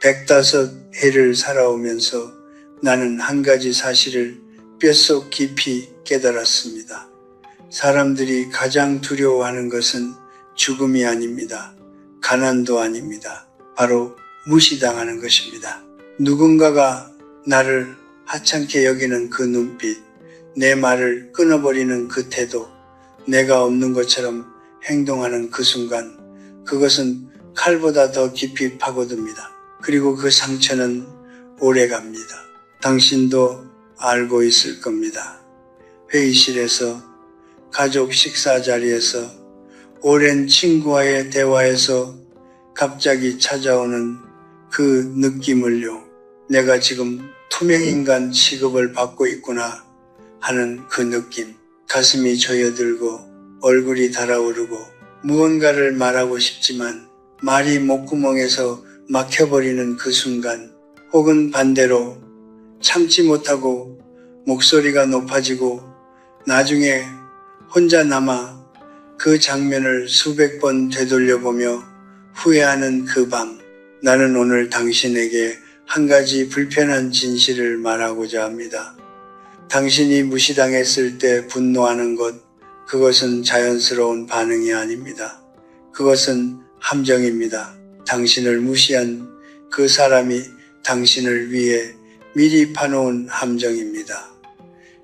105해를 살아오면서 나는 한 가지 사실을 뼛속 깊이 깨달았습니다. 사람들이 가장 두려워하는 것은 죽음이 아닙니다. 가난도 아닙니다. 바로 무시당하는 것입니다. 누군가가 나를 하찮게 여기는 그 눈빛, 내 말을 끊어버리는 그 태도, 내가 없는 것처럼 행동하는 그 순간, 그것은 칼보다 더 깊이 파고듭니다. 그리고 그 상처는 오래갑니다. 당신도 알고 있을 겁니다. 회의실에서, 가족 식사 자리에서, 오랜 친구와의 대화에서 갑자기 찾아오는 그 느낌을요. 내가 지금 투명인간 취급을 받고 있구나 하는 그 느낌. 가슴이 조여들고 얼굴이 달아오르고 무언가를 말하고 싶지만 말이 목구멍에서 막혀버리는 그 순간, 혹은 반대로 참지 못하고 목소리가 높아지고 나중에 혼자 남아 그 장면을 수백 번 되돌려보며 후회하는 그 밤, 나는 오늘 당신에게 한 가지 불편한 진실을 말하고자 합니다. 당신이 무시당했을 때 분노하는 것, 그것은 자연스러운 반응이 아닙니다. 그것은 함정입니다. 당신을 무시한 그 사람이 당신을 위해 미리 파놓은 함정입니다.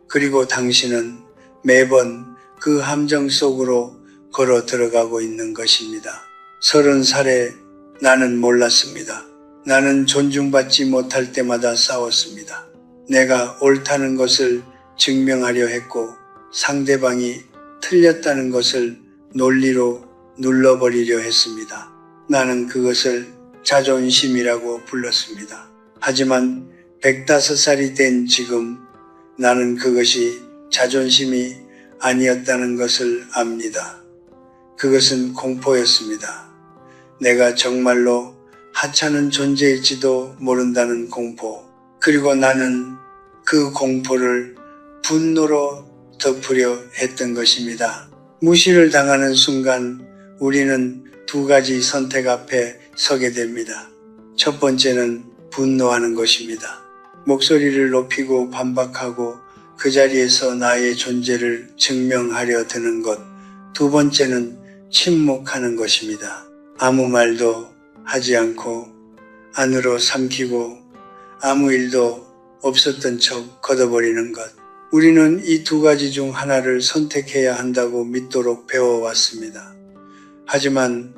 그리고 당신은 매번 그 함정 속으로 걸어 들어가고 있는 것입니다. 30살에 나는 몰랐습니다. 나는 존중받지 못할 때마다 싸웠습니다. 내가 옳다는 것을 증명하려 했고 상대방이 틀렸다는 것을 논리로 눌러버리려 했습니다. 나는 그것을 자존심이라고 불렀습니다. 하지만 105살이 된 지금 나는 그것이 자존심이 아니었다는 것을 압니다. 그것은 공포였습니다. 내가 정말로 하찮은 존재일지도 모른다는 공포. 그리고 나는 그 공포를 분노로 덮으려 했던 것입니다. 무시를 당하는 순간 우리는 두 가지 선택 앞에 서게 됩니다. 첫 번째는 분노하는 것입니다. 목소리를 높이고 반박하고 그 자리에서 나의 존재를 증명하려 드는 것. 두 번째는 침묵하는 것입니다. 아무 말도 하지 않고 안으로 삼키고 아무 일도 없었던 척 걷어버리는 것. 우리는 이 두 가지 중 하나를 선택해야 한다고 믿도록 배워왔습니다. 하지만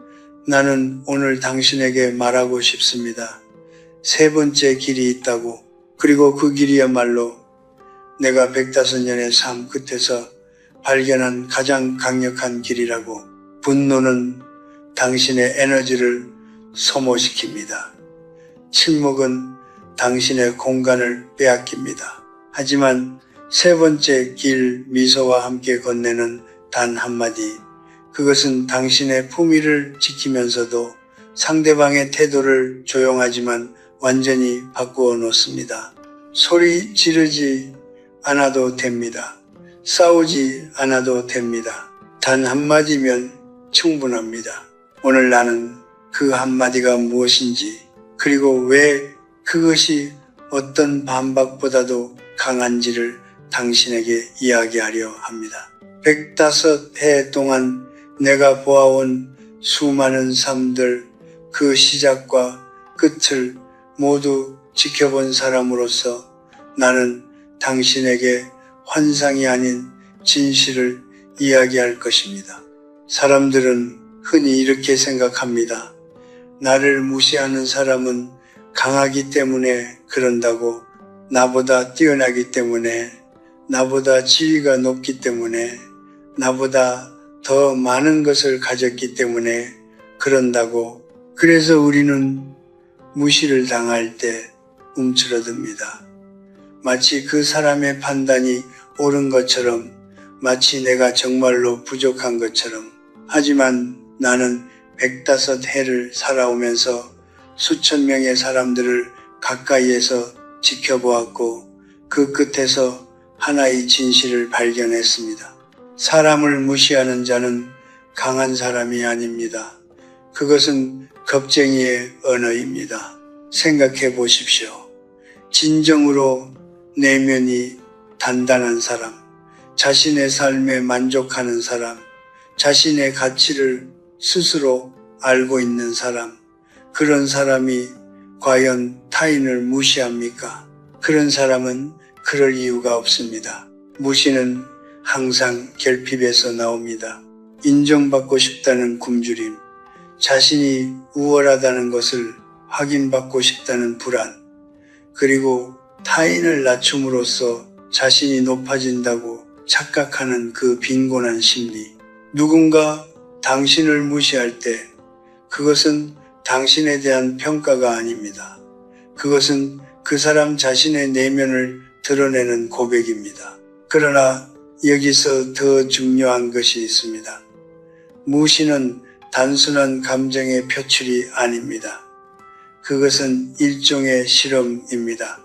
나는 오늘 당신에게 말하고 싶습니다. 세 번째 길이 있다고. 그리고 그 길이야말로 내가 105년의 삶 끝에서 발견한 가장 강력한 길이라고. 분노는 당신의 에너지를 소모시킵니다. 침묵은 당신의 공간을 빼앗깁니다. 하지만 세 번째 길, 미소와 함께 건네는 단 한마디. 그것은 당신의 품위를 지키면서도 상대방의 태도를 조용하지만 완전히 바꾸어 놓습니다. 소리 지르지 않아도 됩니다. 싸우지 않아도 됩니다. 단 한마디면 충분합니다. 오늘 나는 그 한마디가 무엇인지, 그리고 왜 그것이 어떤 반박보다도 강한지를 당신에게 이야기하려 합니다. 105해 동안 내가 보아온 수많은 삶들, 그 시작과 끝을 모두 지켜본 사람으로서 나는 당신에게 환상이 아닌 진실을 이야기할 것입니다. 사람들은 흔히 이렇게 생각합니다. 나를 무시하는 사람은 강하기 때문에 그런다고, 나보다 뛰어나기 때문에, 나보다 지위가 높기 때문에, 나보다 더 많은 것을 가졌기 때문에 그런다고. 그래서 우리는 무시를 당할 때 움츠러듭니다. 마치 그 사람의 판단이 옳은 것처럼, 마치 내가 정말로 부족한 것처럼. 하지만 나는 105해를 살아오면서 수천 명의 사람들을 가까이에서 지켜보았고 그 끝에서 하나의 진실을 발견했습니다. 사람을 무시하는 자는 강한 사람이 아닙니다. 그것은 겁쟁이의 언어입니다. 생각해 보십시오. 진정으로 내면이 단단한 사람, 자신의 삶에 만족하는 사람, 자신의 가치를 스스로 알고 있는 사람, 그런 사람이 과연 타인을 무시합니까? 그런 사람은 그럴 이유가 없습니다. 무시는 항상 결핍에서 나옵니다. 인정받고 싶다는 굶주림, 자신이 우월하다는 것을 확인받고 싶다는 불안, 그리고 타인을 낮춤으로써 자신이 높아진다고 착각하는 그 빈곤한 심리. 누군가 당신을 무시할 때 그것은 당신에 대한 평가가 아닙니다. 그것은 그 사람 자신의 내면을 드러내는 고백입니다. 그러나 여기서 더 중요한 것이 있습니다. 무시는 단순한 감정의 표출이 아닙니다. 그것은 일종의 실험입니다.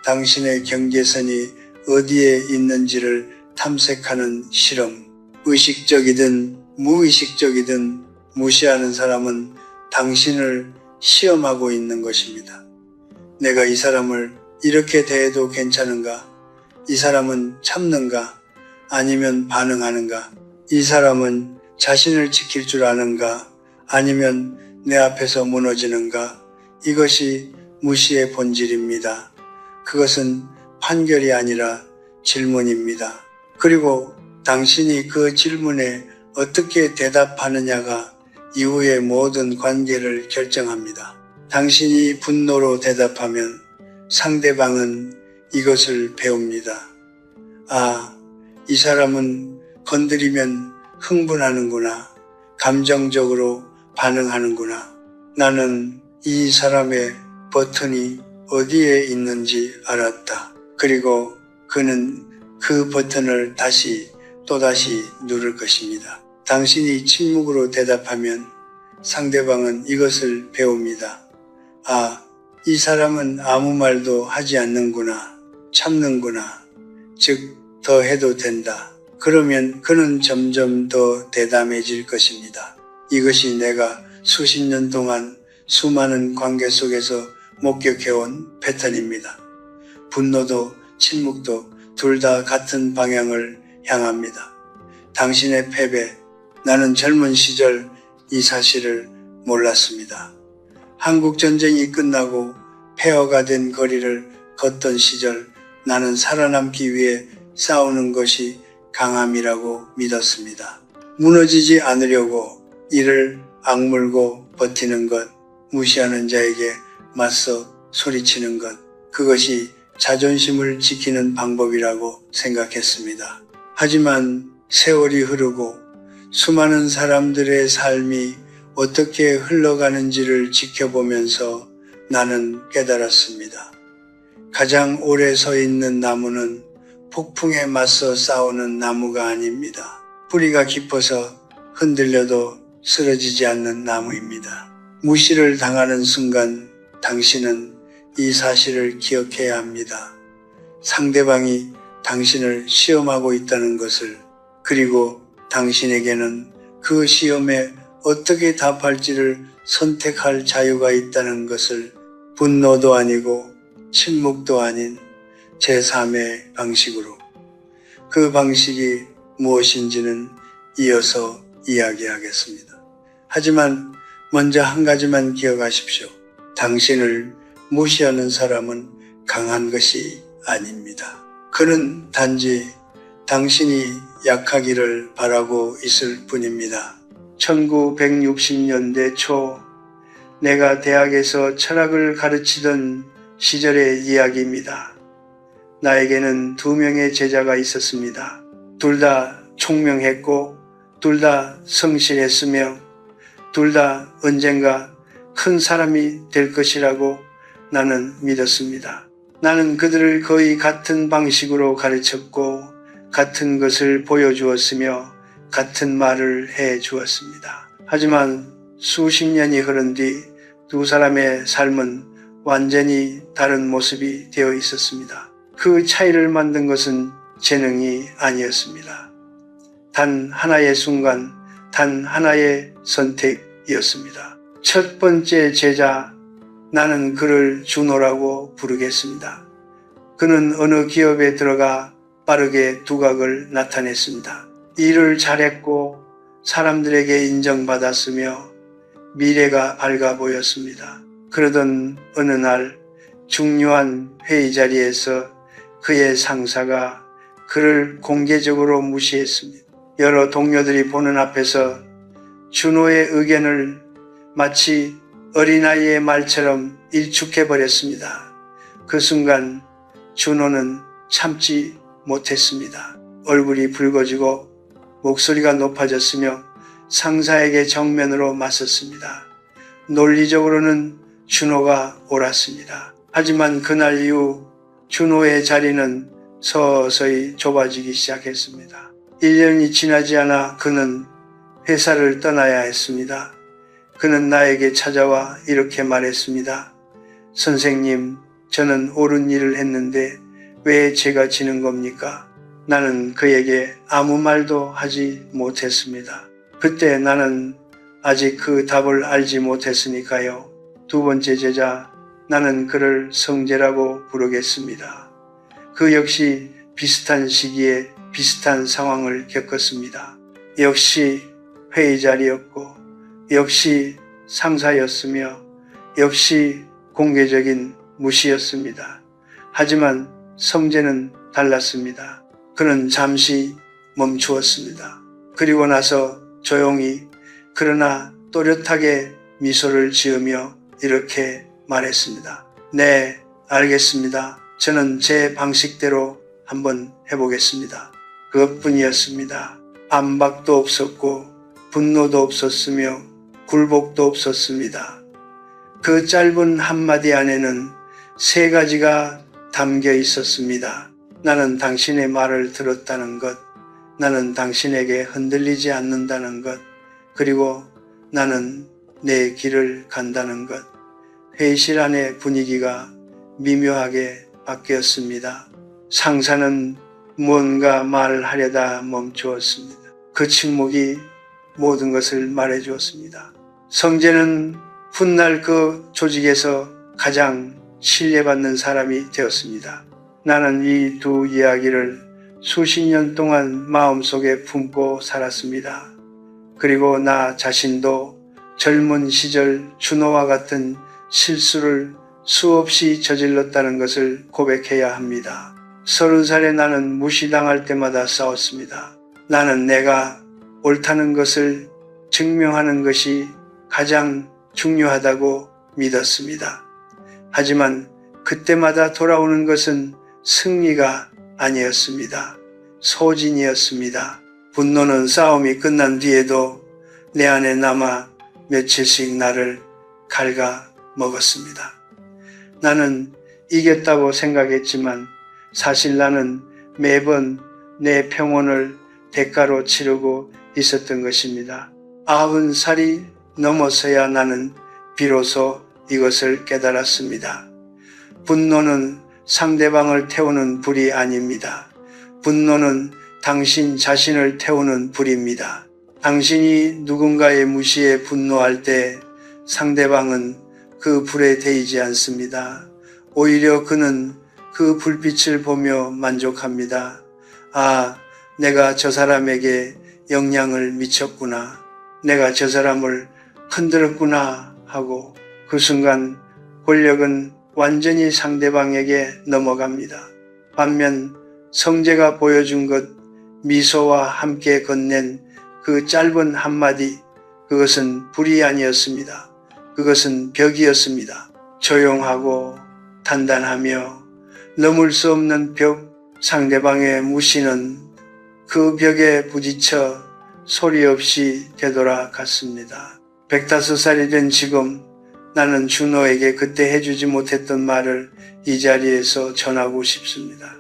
당신의 경계선이 어디에 있는지를 탐색하는 실험. 의식적이든 무의식적이든 무시하는 사람은 당신을 시험하고 있는 것입니다. 내가 이 사람을 이렇게 대해도 괜찮은가? 이 사람은 참는가? 아니면 반응하는가? 이 사람은 자신을 지킬 줄 아는가? 아니면 내 앞에서 무너지는가? 이것이 무시의 본질입니다. 그것은 판결이 아니라 질문입니다. 그리고 당신이 그 질문에 어떻게 대답하느냐가 이후의 모든 관계를 결정합니다. 당신이 분노로 대답하면 상대방은 이것을 배웁니다. 아, 이 사람은 건드리면 흥분하는구나. 감정적으로 반응하는구나. 나는 이 사람의 버튼이 어디에 있는지 알았다. 그리고 그는 그 버튼을 또다시 누를 것입니다. 당신이 침묵으로 대답하면 상대방은 이것을 배웁니다. 아, 이 사람은 아무 말도 하지 않는구나. 참는구나. 즉, 더 해도 된다. 그러면 그는 점점 더 대담해질 것입니다. 이것이 내가 수십 년 동안 수많은 관계 속에서 목격해온 패턴입니다. 분노도 침묵도 둘 다 같은 방향을 향합니다. 당신의 패배, 나는 젊은 시절 이 사실을 몰랐습니다. 한국 전쟁이 끝나고 폐허가 된 거리를 걷던 시절 나는 살아남기 위해 싸우는 것이 강함이라고 믿었습니다. 무너지지 않으려고 이를 악물고 버티는 것, 무시하는 자에게 맞서 소리치는 것, 그것이 자존심을 지키는 방법이라고 생각했습니다. 하지만 세월이 흐르고 수많은 사람들의 삶이 어떻게 흘러가는지를 지켜보면서 나는 깨달았습니다. 가장 오래 서 있는 나무는 폭풍에 맞서 싸우는 나무가 아닙니다. 뿌리가 깊어서 흔들려도 쓰러지지 않는 나무입니다. 무시를 당하는 순간 당신은 이 사실을 기억해야 합니다. 상대방이 당신을 시험하고 있다는 것을, 그리고 당신에게는 그 시험에 어떻게 답할지를 선택할 자유가 있다는 것을 분노도 아니고 침묵도 아닌 제3의 방식으로. 그 방식이 무엇인지는 이어서 이야기하겠습니다. 하지만 먼저 한 가지만 기억하십시오. 당신을 무시하는 사람은 강한 것이 아닙니다. 그는 단지 당신이 약하기를 바라고 있을 뿐입니다. 1960년대 초 내가 대학에서 철학을 가르치던 시절의 이야기입니다. 나에게는 2명의 제자가 있었습니다. 둘 다 총명했고 둘 다 성실했으며 둘 다 언젠가 큰 사람이 될 것이라고 나는 믿었습니다. 나는 그들을 거의 같은 방식으로 가르쳤고 같은 것을 보여주었으며 같은 말을 해 주었습니다. 하지만 수십 년이 흐른 뒤 두 사람의 삶은 완전히 다른 모습이 되어 있었습니다. 그 차이를 만든 것은 재능이 아니었습니다. 단 하나의 순간, 단 하나의 선택이었습니다. 첫 번째 제자, 나는 그를 준호라고 부르겠습니다. 그는 어느 기업에 들어가 빠르게 두각을 나타냈습니다. 일을 잘했고 사람들에게 인정받았으며 미래가 밝아 보였습니다. 그러던 어느 날 중요한 회의 자리에서 그의 상사가 그를 공개적으로 무시했습니다. 여러 동료들이 보는 앞에서 준호의 의견을 마치 어린아이의 말처럼 일축해버렸습니다. 그 순간 준호는 참지 못했습니다. 얼굴이 붉어지고 목소리가 높아졌으며 상사에게 정면으로 맞섰습니다. 논리적으로는 준호가 옳았습니다. 하지만 그날 이후 준호의 자리는 서서히 좁아지기 시작했습니다. 1년이 지나지 않아 그는 회사를 떠나야 했습니다. 그는 나에게 찾아와 이렇게 말했습니다. 선생님, 저는 옳은 일을 했는데 왜 제가 지는 겁니까? 나는 그에게 아무 말도 하지 못했습니다. 그때 나는 아직 그 답을 알지 못했으니까요. 두 번째 제자, 나는 그를 성재라고 부르겠습니다. 그 역시 비슷한 시기에 비슷한 상황을 겪었습니다. 역시 회의 자리였고, 역시 상사였으며, 역시 공개적인 무시였습니다. 하지만 성재는 달랐습니다. 그는 잠시 멈추었습니다. 그리고 나서 조용히 그러나 또렷하게 미소를 지으며 이렇게 말했습니다. 네, 알겠습니다. 저는 제 방식대로 한번 해보겠습니다. 그것뿐이었습니다. 반박도 없었고 분노도 없었으며 굴복도 없었습니다. 그 짧은 한마디 안에는 세 가지가 담겨 있었습니다. 나는 당신의 말을 들었다는 것, 나는 당신에게 흔들리지 않는다는 것, 그리고 나는 내 길을 간다는 것. 회의실 안의 분위기가 미묘하게 바뀌었습니다. 상사는 무언가 말하려다 멈추었습니다. 그 침묵이 모든 것을 말해주었습니다. 성재는 훗날 그 조직에서 가장 신뢰받는 사람이 되었습니다. 나는 이 두 이야기를 수십 년 동안 마음속에 품고 살았습니다. 그리고 나 자신도 젊은 시절 준호와 같은 실수를 수없이 저질렀다는 것을 고백해야 합니다. 30살에 나는 무시당할 때마다 싸웠습니다. 나는 내가 옳다는 것을 증명하는 것이 가장 중요하다고 믿었습니다. 하지만 그때마다 돌아오는 것은 승리가 아니었습니다. 소진이었습니다. 분노는 싸움이 끝난 뒤에도 내 안에 남아 며칠씩 나를 갉아 먹었습니다. 나는 이겼다고 생각했지만 사실 나는 매번 내 평온을 대가로 치르고 있었던 것입니다. 90살이 넘어서야 나는 비로소 이것을 깨달았습니다. 분노는 상대방을 태우는 불이 아닙니다. 분노는 당신 자신을 태우는 불입니다. 당신이 누군가의 무시에 분노할 때 상대방은 그 불에 데이지 않습니다. 오히려 그는 그 불빛을 보며 만족합니다. 아, 내가 저 사람에게 영향을 미쳤구나. 내가 저 사람을 흔들었구나 하고 그 순간 권력은 완전히 상대방에게 넘어갑니다. 반면 성재가 보여준 것, 미소와 함께 건넨 그 짧은 한마디, 그것은 불이 아니었습니다. 그것은 벽이었습니다. 조용하고 단단하며 넘을 수 없는 벽, 상대방의 무시는 그 벽에 부딪혀 소리 없이 되돌아갔습니다. 105살이 된 지금 나는 준호에게 그때 해주지 못했던 말을 이 자리에서 전하고 싶습니다.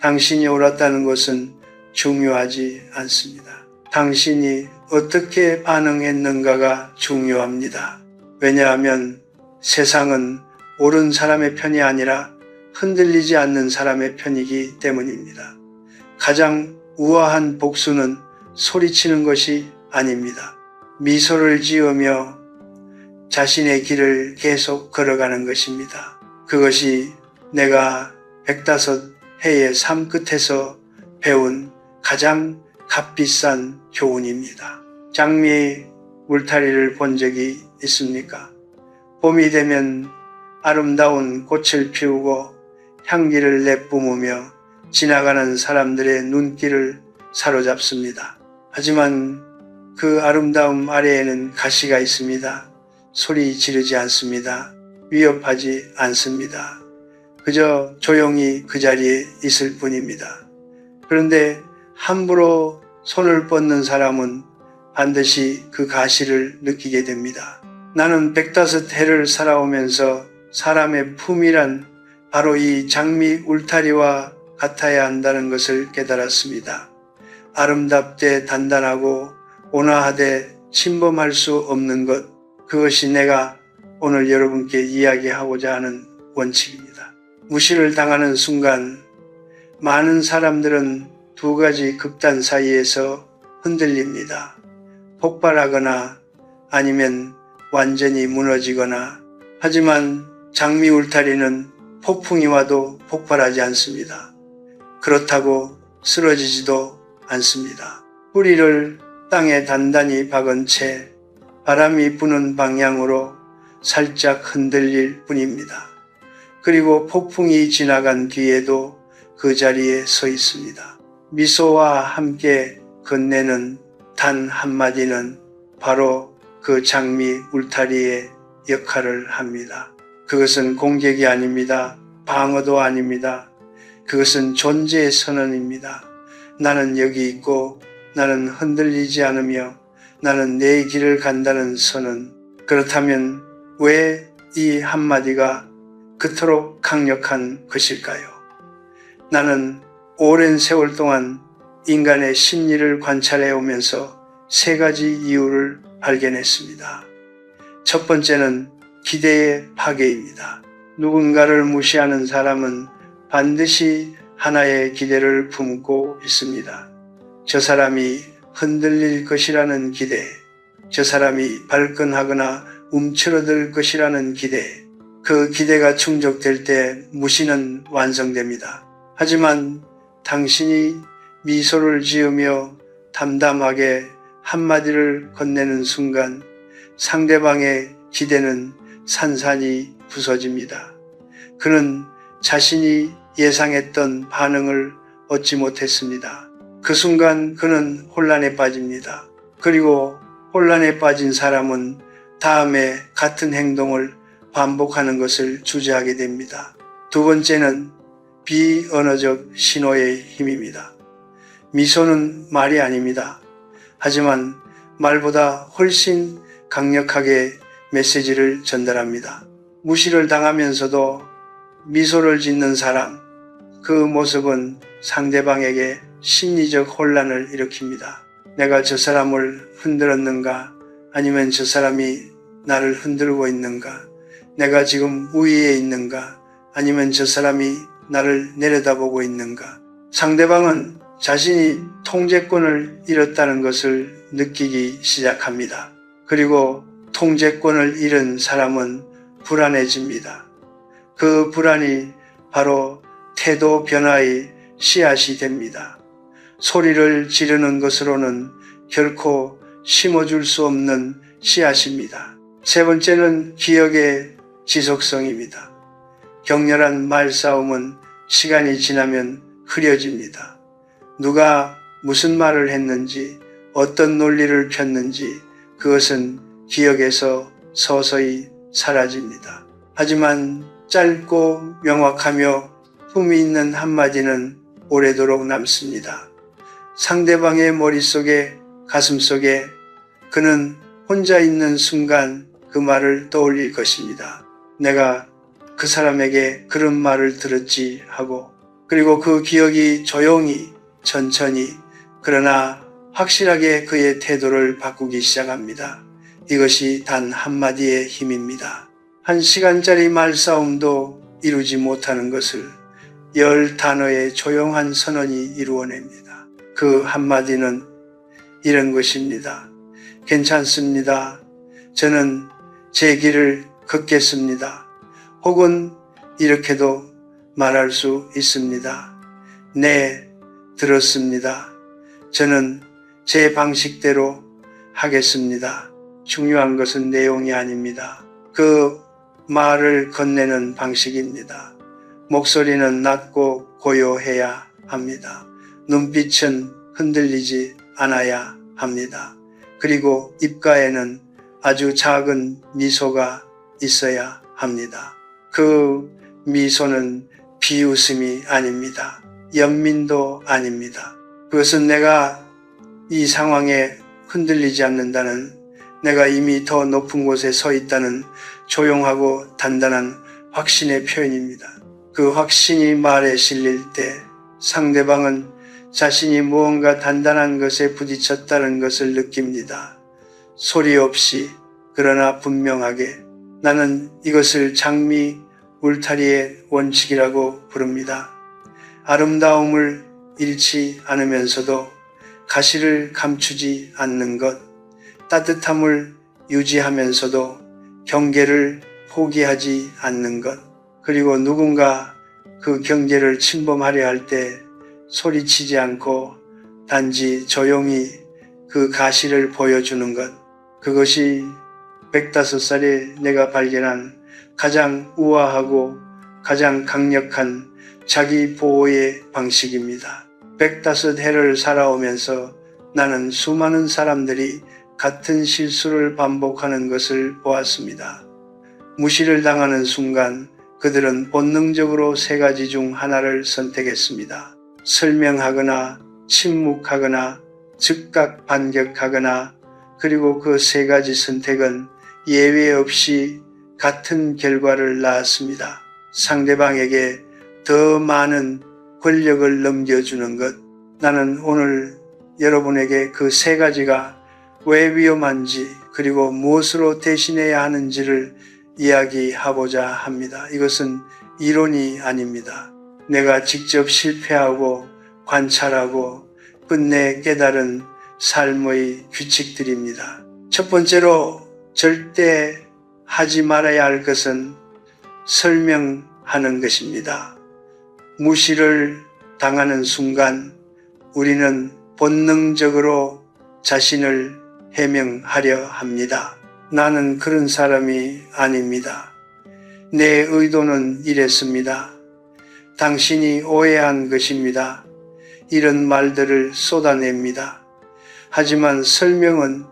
당신이 옳았다는 것은 중요하지 않습니다. 당신이 어떻게 반응했는가가 중요합니다. 왜냐하면 세상은 옳은 사람의 편이 아니라 흔들리지 않는 사람의 편이기 때문입니다. 가장 우아한 복수는 소리치는 것이 아닙니다. 미소를 지으며 자신의 길을 계속 걸어가는 것입니다. 그것이 내가 105해의 삶 끝에서 배운 가장 값비싼 교훈입니다. 장미 울타리를 본 적이 있습니까? 봄이 되면 아름다운 꽃을 피우고 향기를 내뿜으며 지나가는 사람들의 눈길을 사로잡습니다. 하지만 그 아름다움 아래에는 가시가 있습니다. 소리 지르지 않습니다. 위협하지 않습니다. 그저 조용히 그 자리에 있을 뿐입니다. 그런데 함부로 손을 뻗는 사람은 반드시 그 가시를 느끼게 됩니다. 나는 105해를 살아오면서 사람의 품이란 바로 이 장미 울타리와 같아야 한다는 것을 깨달았습니다. 아름답되 단단하고 온화하되 침범할 수 없는 것, 그것이 내가 오늘 여러분께 이야기하고자 하는 원칙입니다. 무시를 당하는 순간 많은 사람들은 두 가지 극단 사이에서 흔들립니다. 폭발하거나 아니면 완전히 무너지거나. 하지만 장미 울타리는 폭풍이 와도 폭발하지 않습니다. 그렇다고 쓰러지지도 않습니다. 뿌리를 땅에 단단히 박은 채 바람이 부는 방향으로 살짝 흔들릴 뿐입니다. 그리고 폭풍이 지나간 뒤에도 그 자리에 서 있습니다. 미소와 함께 건네는 단 한마디는 바로 그 장미 울타리의 역할을 합니다. 그것은 공격이 아닙니다. 방어도 아닙니다. 그것은 존재의 선언입니다. 나는 여기 있고 나는 흔들리지 않으며 나는 내 길을 간다는 선언. 그렇다면 왜 이 한마디가 그토록 강력한 것일까요? 나는 오랜 세월 동안 인간의 심리를 관찰해 오면서 세 가지 이유를 발견했습니다. 첫 번째는 기대의 파괴입니다. 누군가를 무시하는 사람은 반드시 하나의 기대를 품고 있습니다. 저 사람이 흔들릴 것이라는 기대, 저 사람이 발끈하거나 움츠러들 것이라는 기대, 그 기대가 충족될 때 무시는 완성됩니다. 하지만 당신이 미소를 지으며 담담하게 한마디를 건네는 순간 상대방의 기대는 산산이 부서집니다. 그는 자신이 예상했던 반응을 얻지 못했습니다. 그 순간 그는 혼란에 빠집니다. 그리고 혼란에 빠진 사람은 다음에 같은 행동을 반복하는 것을 주저하게 됩니다. 두 번째는 비언어적 신호의 힘입니다. 미소는 말이 아닙니다. 하지만 말보다 훨씬 강력하게 메시지를 전달합니다. 무시를 당하면서도 미소를 짓는 사람, 그 모습은 상대방에게 심리적 혼란을 일으킵니다. 내가 저 사람을 흔들었는가? 아니면 저 사람이 나를 흔들고 있는가? 내가 지금 우위에 있는가? 아니면 저 사람이 나를 내려다보고 있는가? 상대방은 자신이 통제권을 잃었다는 것을 느끼기 시작합니다. 그리고 통제권을 잃은 사람은 불안해집니다. 그 불안이 바로 태도 변화의 씨앗이 됩니다. 소리를 지르는 것으로는 결코 심어줄 수 없는 씨앗입니다. 세 번째는 기억의 지속성입니다. 격렬한 말싸움은 시간이 지나면 흐려집니다. 누가 무슨 말을 했는지, 어떤 논리를 폈는지 그것은 기억에서 서서히 사라집니다. 하지만 짧고 명확하며 품위 있는 한마디는 오래도록 남습니다. 상대방의 머릿속에, 가슴속에 그는 혼자 있는 순간 그 말을 떠올릴 것입니다. 내가 그 사람에게 그런 말을 들었지 하고, 그리고 그 기억이 조용히, 천천히, 그러나 확실하게 그의 태도를 바꾸기 시작합니다. 이것이 단 한마디의 힘입니다. 1시간짜리 말싸움도 이루지 못하는 것을 10단어의 조용한 선언이 이루어냅니다. 그 한마디는 이런 것입니다. 괜찮습니다. 저는 제 길을 걷겠습니다. 혹은 이렇게도 말할 수 있습니다. 네, 들었습니다. 저는 제 방식대로 하겠습니다. 중요한 것은 내용이 아닙니다. 그 말을 건네는 방식입니다. 목소리는 낮고 고요해야 합니다. 눈빛은 흔들리지 않아야 합니다. 그리고 입가에는 아주 작은 미소가 있어야 합니다. 그 미소는 비웃음이 아닙니다. 연민도 아닙니다. 그것은 내가 이 상황에 흔들리지 않는다는, 내가 이미 더 높은 곳에 서 있다는 조용하고 단단한 확신의 표현입니다. 그 확신이 말에 실릴 때 상대방은 자신이 무언가 단단한 것에 부딪혔다는 것을 느낍니다. 소리 없이, 그러나 분명하게. 나는 이것을 장미 울타리의 원칙이라고 부릅니다. 아름다움을 잃지 않으면서도 가시를 감추지 않는 것, 따뜻함을 유지하면서도 경계를 포기하지 않는 것, 그리고 누군가 그 경계를 침범하려 할 때 소리치지 않고 단지 조용히 그 가시를 보여주는 것, 그것이 105살에 내가 발견한 가장 우아하고 가장 강력한 자기 보호의 방식입니다. 105해를 살아오면서 나는 수많은 사람들이 같은 실수를 반복하는 것을 보았습니다. 무시를 당하는 순간 그들은 본능적으로 세 가지 중 하나를 선택했습니다. 설명하거나 침묵하거나 즉각 반격하거나, 그리고 그 세 가지 선택은 예외 없이 같은 결과를 낳았습니다. 상대방에게 더 많은 권력을 넘겨주는 것. 나는 오늘 여러분에게 그 세 가지가 왜 위험한지, 그리고 무엇으로 대신해야 하는지를 이야기하고자 합니다. 이것은 이론이 아닙니다. 내가 직접 실패하고 관찰하고 끝내 깨달은 삶의 규칙들입니다. 첫 번째로, 절대 하지 말아야 할 것은 설명하는 것입니다. 무시를 당하는 순간 우리는 본능적으로 자신을 해명하려 합니다. 나는 그런 사람이 아닙니다. 내 의도는 이랬습니다. 당신이 오해한 것입니다. 이런 말들을 쏟아냅니다. 하지만 설명은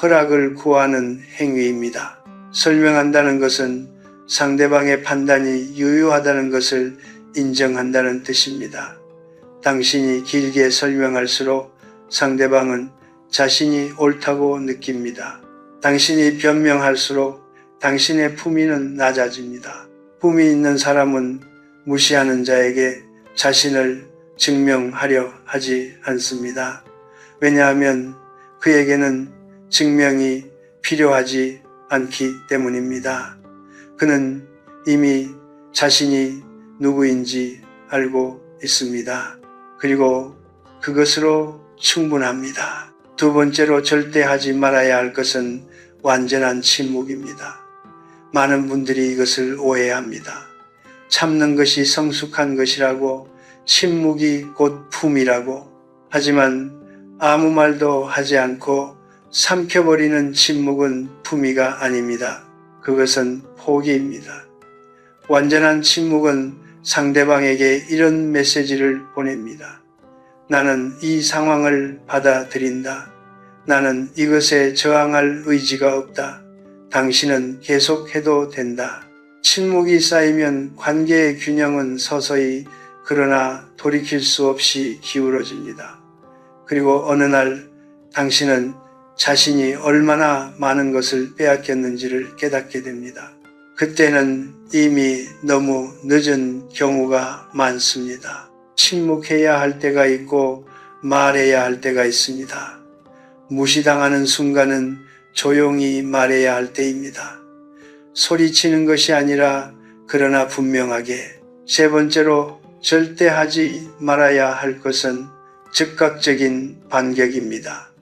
허락을 구하는 행위입니다. 설명한다는 것은 상대방의 판단이 유효하다는 것을 인정한다는 뜻입니다. 당신이 길게 설명할수록 상대방은 자신이 옳다고 느낍니다. 당신이 변명할수록 당신의 품위는 낮아집니다. 품위 있는 사람은 무시하는 자에게 자신을 증명하려 하지 않습니다. 왜냐하면 그에게는 증명이 필요하지 않기 때문입니다. 그는 이미 자신이 누구인지 알고 있습니다. 그리고 그것으로 충분합니다. 두 번째로, 절대 하지 말아야 할 것은 완전한 침묵입니다. 많은 분들이 이것을 오해합니다. 참는 것이 성숙한 것이라고, 침묵이 곧 품이라고. 하지만 아무 말도 하지 않고 삼켜버리는 침묵은 품위가 아닙니다. 그것은 포기입니다. 완전한 침묵은 상대방에게 이런 메시지를 보냅니다. 나는 이 상황을 받아들인다. 나는 이것에 저항할 의지가 없다. 당신은 계속해도 된다. 침묵이 쌓이면 관계의 균형은 서서히, 그러나 돌이킬 수 없이 기울어집니다. 그리고 어느 날 당신은 자신이 얼마나 많은 것을 빼앗겼는지를 깨닫게 됩니다. 그때는 이미 너무 늦은 경우가 많습니다. 침묵해야 할 때가 있고 말해야 할 때가 있습니다. 무시당하는 순간은 조용히 말해야 할 때입니다. 소리치는 것이 아니라 그러나 분명하게. 세 번째로, 절대 하지 말아야 할 것은 즉각적인 반격입니다.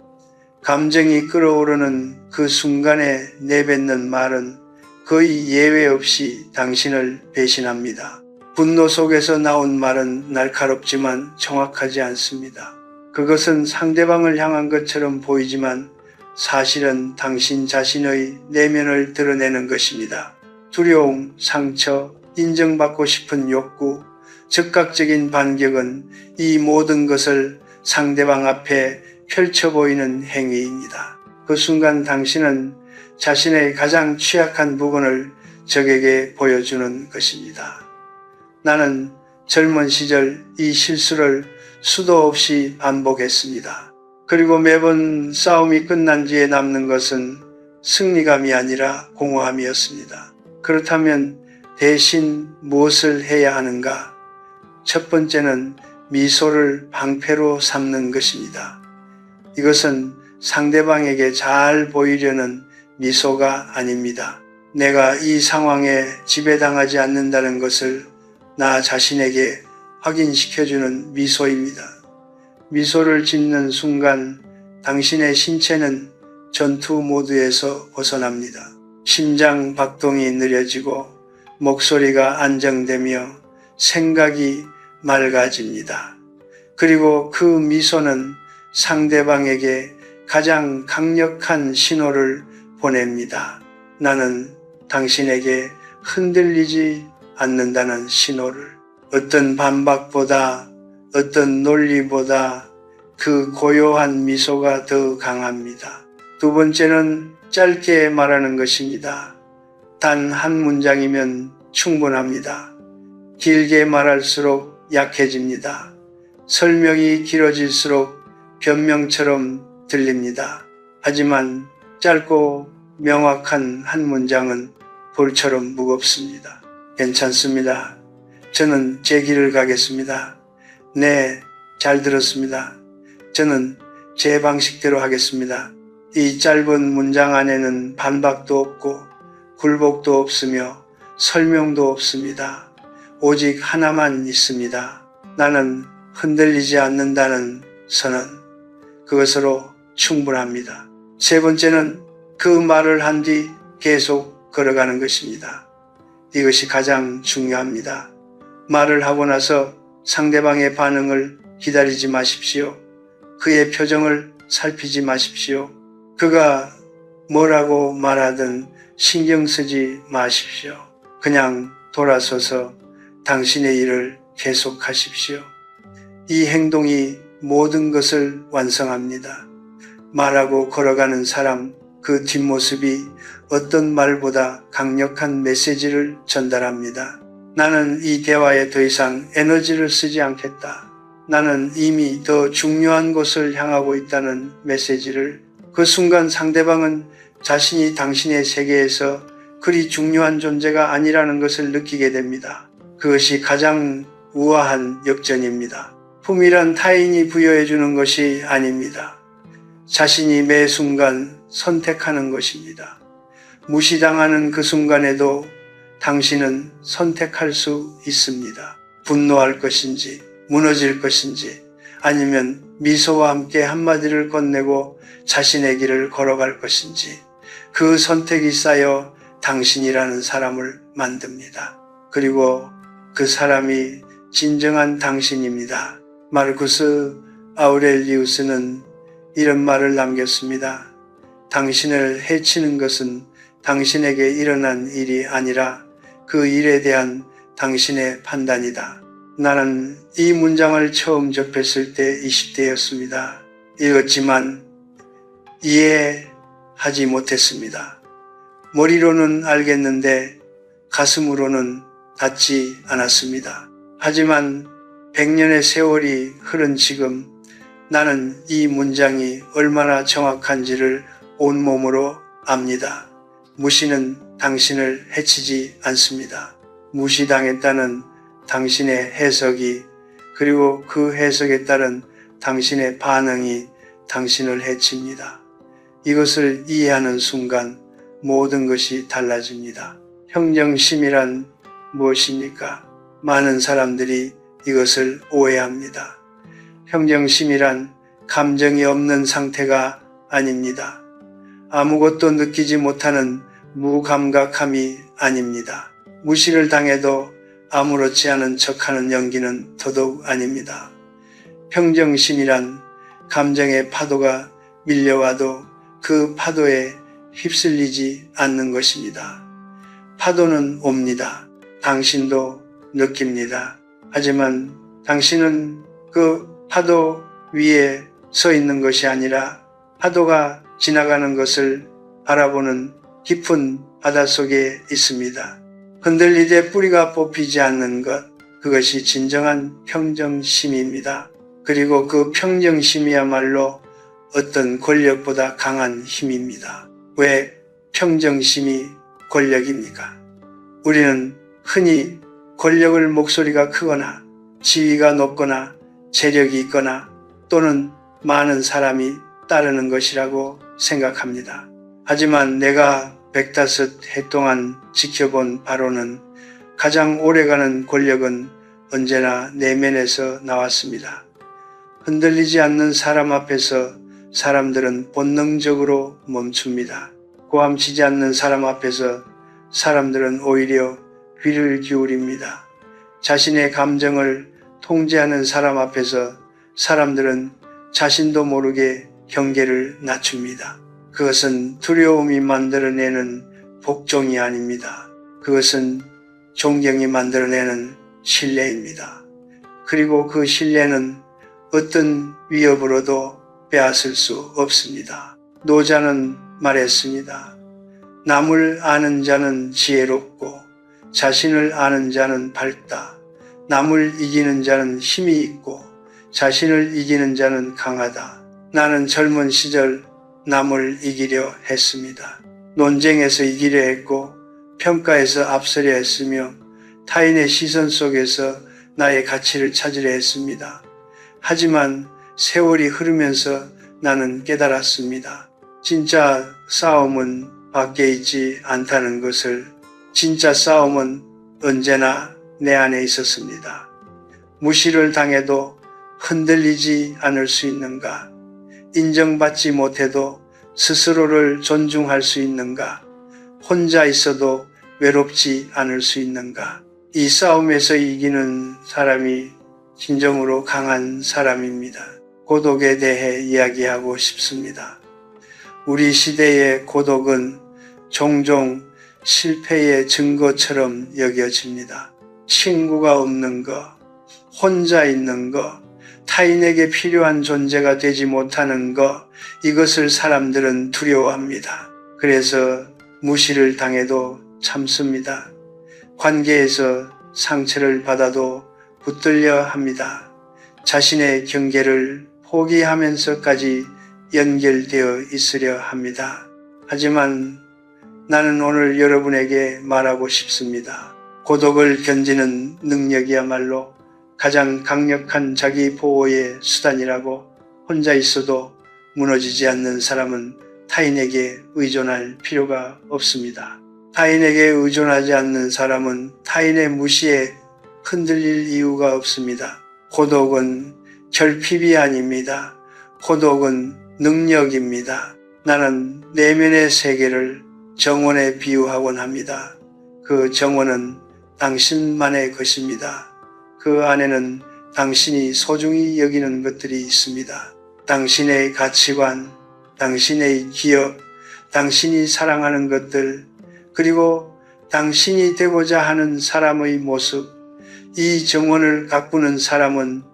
감정이 끓어오르는 그 순간에 내뱉는 말은 거의 예외 없이 당신을 배신합니다. 분노 속에서 나온 말은 날카롭지만 정확하지 않습니다. 그것은 상대방을 향한 것처럼 보이지만 사실은 당신 자신의 내면을 드러내는 것입니다. 두려움, 상처, 인정받고 싶은 욕구, 즉각적인 반격은 이 모든 것을 상대방 앞에 펼쳐 보이는 행위입니다. 그 순간 당신은 자신의 가장 취약한 부분을 적에게 보여주는 것입니다. 나는 젊은 시절 이 실수를 수도 없이 반복했습니다. 그리고 매번 싸움이 끝난 뒤에 남는 것은 승리감이 아니라 공허함이었습니다. 그렇다면 대신 무엇을 해야 하는가? 첫 번째는 미소를 방패로 삼는 것입니다. 이것은 상대방에게 잘 보이려는 미소가 아닙니다. 내가 이 상황에 지배당하지 않는다는 것을 나 자신에게 확인시켜주는 미소입니다. 미소를 짓는 순간 당신의 신체는 전투 모드에서 벗어납니다. 심장 박동이 느려지고 목소리가 안정되며 생각이 맑아집니다. 그리고 그 미소는 상대방에게 가장 강력한 신호를 보냅니다. 나는 당신에게 흔들리지 않는다는 신호를. 어떤 반박보다, 어떤 논리보다 그 고요한 미소가 더 강합니다. 두 번째는 짧게 말하는 것입니다. 단 한 문장이면 충분합니다. 길게 말할수록 약해집니다. 설명이 길어질수록 변명처럼 들립니다. 하지만 짧고 명확한 한 문장은 돌처럼 무겁습니다. 괜찮습니다. 저는 제 길을 가겠습니다. 네, 잘 들었습니다. 저는 제 방식대로 하겠습니다. 이 짧은 문장 안에는 반박도 없고 굴복도 없으며 설명도 없습니다. 오직 하나만 있습니다. 나는 흔들리지 않는다는 선언. 그것으로 충분합니다. 세 번째는 그 말을 한 뒤 계속 걸어가는 것입니다. 이것이 가장 중요합니다. 말을 하고 나서 상대방의 반응을 기다리지 마십시오. 그의 표정을 살피지 마십시오. 그가 뭐라고 말하든 신경 쓰지 마십시오. 그냥 돌아서서 당신의 일을 계속하십시오. 이 행동이 모든 것을 완성합니다. 말하고 걸어가는 사람, 그 뒷모습이 어떤 말보다 강력한 메시지를 전달합니다. 나는 이 대화에 더 이상 에너지를 쓰지 않겠다. 나는 이미 더 중요한 곳을 향하고 있다는 메시지를. 그 순간 상대방은 자신이 당신의 세계에서 그리 중요한 존재가 아니라는 것을 느끼게 됩니다. 그것이 가장 우아한 역전입니다. 품이란 타인이 부여해 주는 것이 아닙니다. 자신이 매 순간 선택하는 것입니다. 무시당하는 그 순간에도 당신은 선택할 수 있습니다. 분노할 것인지, 무너질 것인지, 아니면 미소와 함께 한마디를 건네고 자신의 길을 걸어갈 것인지, 그 선택이 쌓여 당신이라는 사람을 만듭니다. 그리고 그 사람이 진정한 당신입니다. 마르쿠스 아우렐리우스는 이런 말을 남겼습니다. 당신을 해치는 것은 당신에게 일어난 일이 아니라 그 일에 대한 당신의 판단이다. 나는 이 문장을 처음 접했을 때 20대였습니다. 읽었지만 이해하지 못했습니다. 머리로는 알겠는데 가슴으로는 닿지 않았습니다. 하지만 100년의 세월이 흐른 지금 나는 이 문장이 얼마나 정확한지를 온몸으로 압니다. 무시는 당신을 해치지 않습니다. 무시당했다는 당신의 해석이, 그리고 그 해석에 따른 당신의 반응이 당신을 해칩니다. 이것을 이해하는 순간 모든 것이 달라집니다. 평정심이란 무엇입니까? 많은 사람들이 이것을 오해합니다. 평정심이란 감정이 없는 상태가 아닙니다. 아무것도 느끼지 못하는 무감각함이 아닙니다. 무시를 당해도 아무렇지 않은 척하는 연기는 더더욱 아닙니다. 평정심이란 감정의 파도가 밀려와도 그 파도에 휩쓸리지 않는 것입니다. 파도는 옵니다. 당신도 느낍니다. 하지만 당신은 그 파도 위에 서 있는 것이 아니라 파도가 지나가는 것을 바라보는 깊은 바닷속에 있습니다. 흔들리되 뿌리가 뽑히지 않는 것, 그것이 진정한 평정심입니다. 그리고 그 평정심이야말로 어떤 권력보다 강한 힘입니다. 왜 평정심이 권력입니까? 우리는 흔히 권력을 목소리가 크거나 지위가 높거나 재력이 있거나 또는 많은 사람이 따르는 것이라고 생각합니다. 하지만 내가 105해 동안 지켜본 바로는 가장 오래가는 권력은 언제나 내면에서 나왔습니다. 흔들리지 않는 사람 앞에서 사람들은 본능적으로 멈춥니다. 고함치지 않는 사람 앞에서 사람들은 오히려 귀를 기울입니다. 자신의 감정을 통제하는 사람 앞에서 사람들은 자신도 모르게 경계를 낮춥니다. 그것은 두려움이 만들어내는 복종이 아닙니다. 그것은 존경이 만들어내는 신뢰입니다. 그리고 그 신뢰는 어떤 위협으로도 빼앗을 수 없습니다. 노자는 말했습니다. 남을 아는 자는 지혜롭고 자신을 아는 자는 밝다. 남을 이기는 자는 힘이 있고 자신을 이기는 자는 강하다. 나는 젊은 시절 남을 이기려 했습니다. 논쟁에서 이기려 했고 평가에서 앞서려 했으며 타인의 시선 속에서 나의 가치를 찾으려 했습니다. 하지만 세월이 흐르면서 나는 깨달았습니다. 진짜 싸움은 밖에 있지 않다는 것을. 진짜 싸움은 언제나 내 안에 있었습니다. 무시를 당해도 흔들리지 않을 수 있는가? 인정받지 못해도 스스로를 존중할 수 있는가? 혼자 있어도 외롭지 않을 수 있는가? 이 싸움에서 이기는 사람이 진정으로 강한 사람입니다. 고독에 대해 이야기하고 싶습니다. 우리 시대의 고독은 종종 실패의 증거처럼 여겨집니다. 친구가 없는 것, 혼자 있는 것, 타인에게 필요한 존재가 되지 못하는 것, 이것을 사람들은 두려워합니다. 그래서 무시를 당해도 참습니다. 관계에서 상처를 받아도 붙들려 합니다. 자신의 경계를 포기하면서까지 연결되어 있으려 합니다. 하지만 나는 오늘 여러분에게 말하고 싶습니다. 고독을 견디는 능력이야말로 가장 강력한 자기 보호의 수단이라고. 혼자 있어도 무너지지 않는 사람은 타인에게 의존할 필요가 없습니다. 타인에게 의존하지 않는 사람은 타인의 무시에 흔들릴 이유가 없습니다. 고독은 결핍이 아닙니다. 고독은 능력입니다. 나는 내면의 세계를 정원에 비유하곤 합니다. 그 정원은 당신만의 것입니다. 그 안에는 당신이 소중히 여기는 것들이 있습니다. 당신의 가치관, 당신의 기업, 당신이 사랑하는 것들, 그리고 당신이 되고자 하는 사람의 모습, 이 정원을 가꾸는 사람은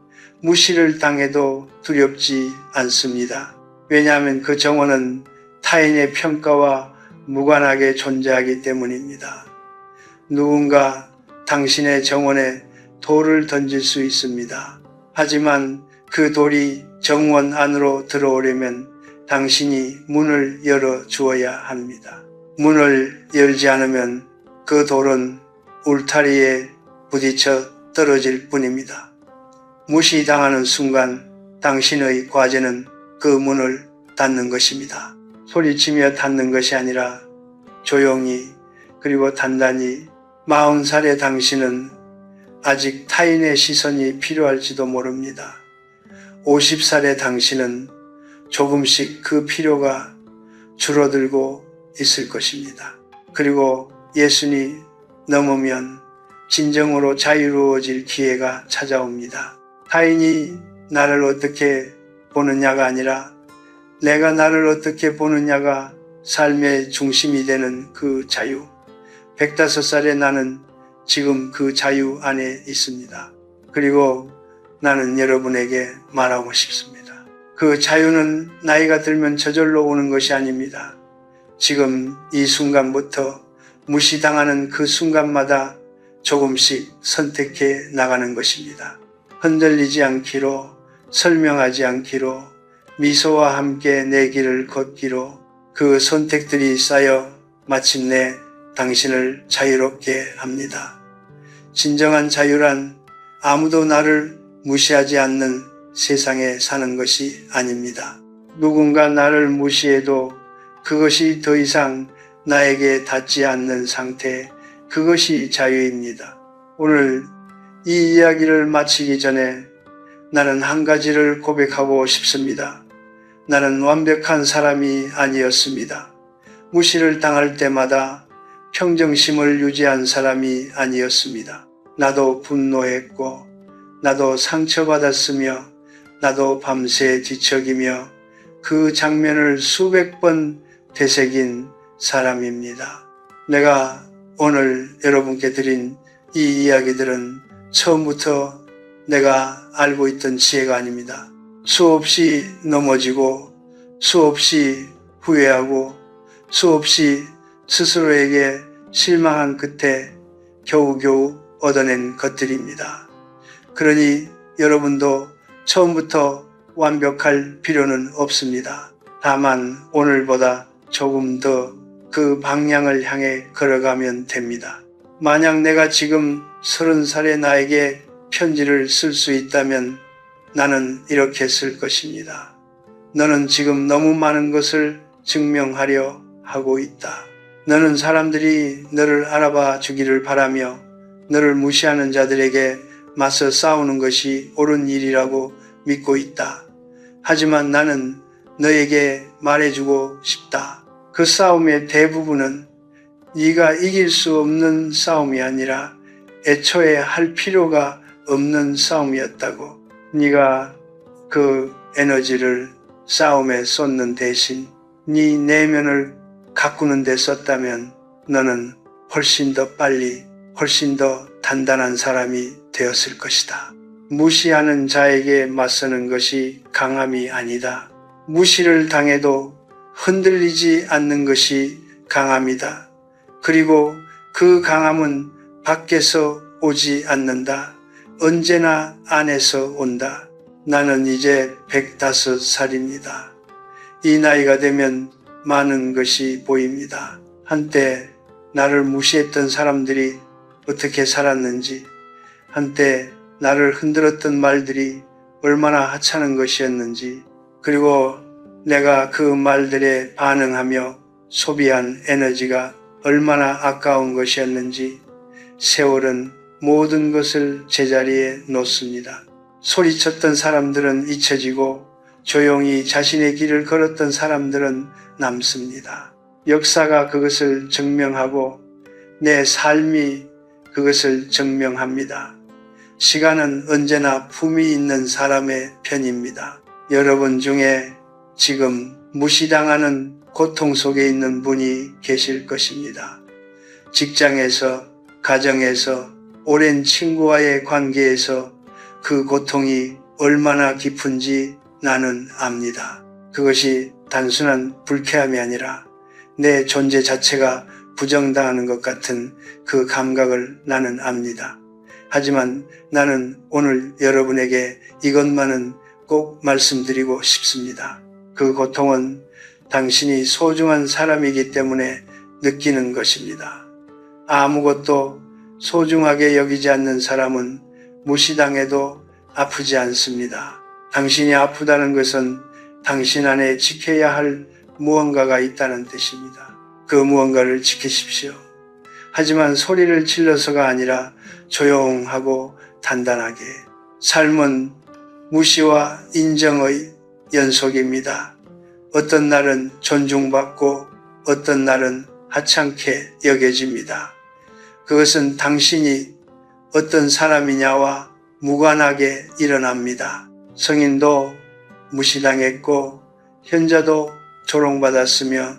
무시를 당해도 두렵지 않습니다. 왜냐하면 그 정원은 타인의 평가와 무관하게 존재하기 때문입니다. 누군가 당신의 정원에 돌을 던질 수 있습니다. 하지만 그 돌이 정원 안으로 들어오려면 당신이 문을 열어 주어야 합니다. 문을 열지 않으면 그 돌은 울타리에 부딪혀 떨어질 뿐입니다. 무시당하는 순간 당신의 과제는 그 문을 닫는 것입니다. 소리치며 닫는 것이 아니라 조용히 그리고 단단히. 40살의 당신은 아직 타인의 시선이 필요할지도 모릅니다. 50살의 당신은 조금씩 그 필요가 줄어들고 있을 것입니다. 그리고 예순이 넘으면 진정으로 자유로워질 기회가 찾아옵니다. 타인이 나를 어떻게 보느냐가 아니라 내가 나를 어떻게 보느냐가 삶의 중심이 되는 그 자유. 105살의 나는 지금 그 자유 안에 있습니다. 그리고 나는 여러분에게 말하고 싶습니다. 그 자유는 나이가 들면 저절로 오는 것이 아닙니다. 지금 이 순간부터 무시당하는 그 순간마다 조금씩 선택해 나가는 것입니다. 흔들리지 않기로, 설명하지 않기로, 미소와 함께 내 길을 걷기로 그 선택들이 쌓여 마침내 당신을 자유롭게 합니다. 진정한 자유란 아무도 나를 무시하지 않는 세상에 사는 것이 아닙니다. 누군가 나를 무시해도 그것이 더 이상 나에게 닿지 않는 상태, 그것이 자유입니다. 오늘 이 이야기를 마치기 전에 나는 한 가지를 고백하고 싶습니다. 나는 완벽한 사람이 아니었습니다. 무시를 당할 때마다 평정심을 유지한 사람이 아니었습니다. 나도 분노했고, 나도 상처받았으며, 나도 밤새 뒤척이며 그 장면을 수백 번 되새긴 사람입니다. 내가 오늘 여러분께 드린 이 이야기들은 처음부터 내가 알고 있던 지혜가 아닙니다. 수없이 넘어지고 수없이 후회하고 수없이 스스로에게 실망한 끝에 겨우겨우 얻어낸 것들입니다. 그러니 여러분도 처음부터 완벽할 필요는 없습니다. 다만 오늘보다 조금 더 그 방향을 향해 걸어가면 됩니다. 만약 내가 지금 30살의 나에게 편지를 쓸 수 있다면 나는 이렇게 쓸 것입니다. 너는 지금 너무 많은 것을 증명하려 하고 있다. 너는 사람들이 너를 알아봐 주기를 바라며 너를 무시하는 자들에게 맞서 싸우는 것이 옳은 일이라고 믿고 있다. 하지만 나는 너에게 말해주고 싶다. 그 싸움의 대부분은 네가 이길 수 없는 싸움이 아니라 애초에 할 필요가 없는 싸움이었다고. 네가 그 에너지를 싸움에 쏟는 대신 네 내면을 가꾸는 데 썼다면 너는 훨씬 더 빨리, 훨씬 더 단단한 사람이 되었을 것이다. 무시하는 자에게 맞서는 것이 강함이 아니다. 무시를 당해도 흔들리지 않는 것이 강함이다. 그리고 그 강함은 밖에서 오지 않는다. 언제나 안에서 온다. 나는 이제 105살입니다. 이 나이가 되면 많은 것이 보입니다. 한때 나를 무시했던 사람들이 어떻게 살았는지, 한때 나를 흔들었던 말들이 얼마나 하찮은 것이었는지, 그리고 내가 그 말들에 반응하며 소비한 에너지가 얼마나 아까운 것이었는지 세월은 모든 것을 제자리에 놓습니다. 소리쳤던 사람들은 잊혀지고 조용히 자신의 길을 걸었던 사람들은 남습니다. 역사가 그것을 증명하고 내 삶이 그것을 증명합니다. 시간은 언제나 품위 있는 사람의 편입니다. 여러분 중에 지금 무시당하는 고통 속에 있는 분이 계실 것입니다. 직장에서, 가정에서, 오랜 친구와의 관계에서 그 고통이 얼마나 깊은지 나는 압니다. 그것이 단순한 불쾌함이 아니라 내 존재 자체가 부정당하는 것 같은 그 감각을 나는 압니다. 하지만 나는 오늘 여러분에게 이것만은 꼭 말씀드리고 싶습니다. 그 고통은 당신이 소중한 사람이기 때문에 느끼는 것입니다. 아무것도 소중하게 여기지 않는 사람은 무시당해도 아프지 않습니다. 당신이 아프다는 것은 당신 안에 지켜야 할 무언가가 있다는 뜻입니다. 그 무언가를 지키십시오. 하지만 소리를 질러서가 아니라 조용하고 단단하게. 삶은 무시와 인정의 연속입니다. 어떤 날은 존중받고 어떤 날은 하찮게 여겨집니다. 그것은 당신이 어떤 사람이냐와 무관하게 일어납니다. 성인도 무시당했고 현자도 조롱받았으며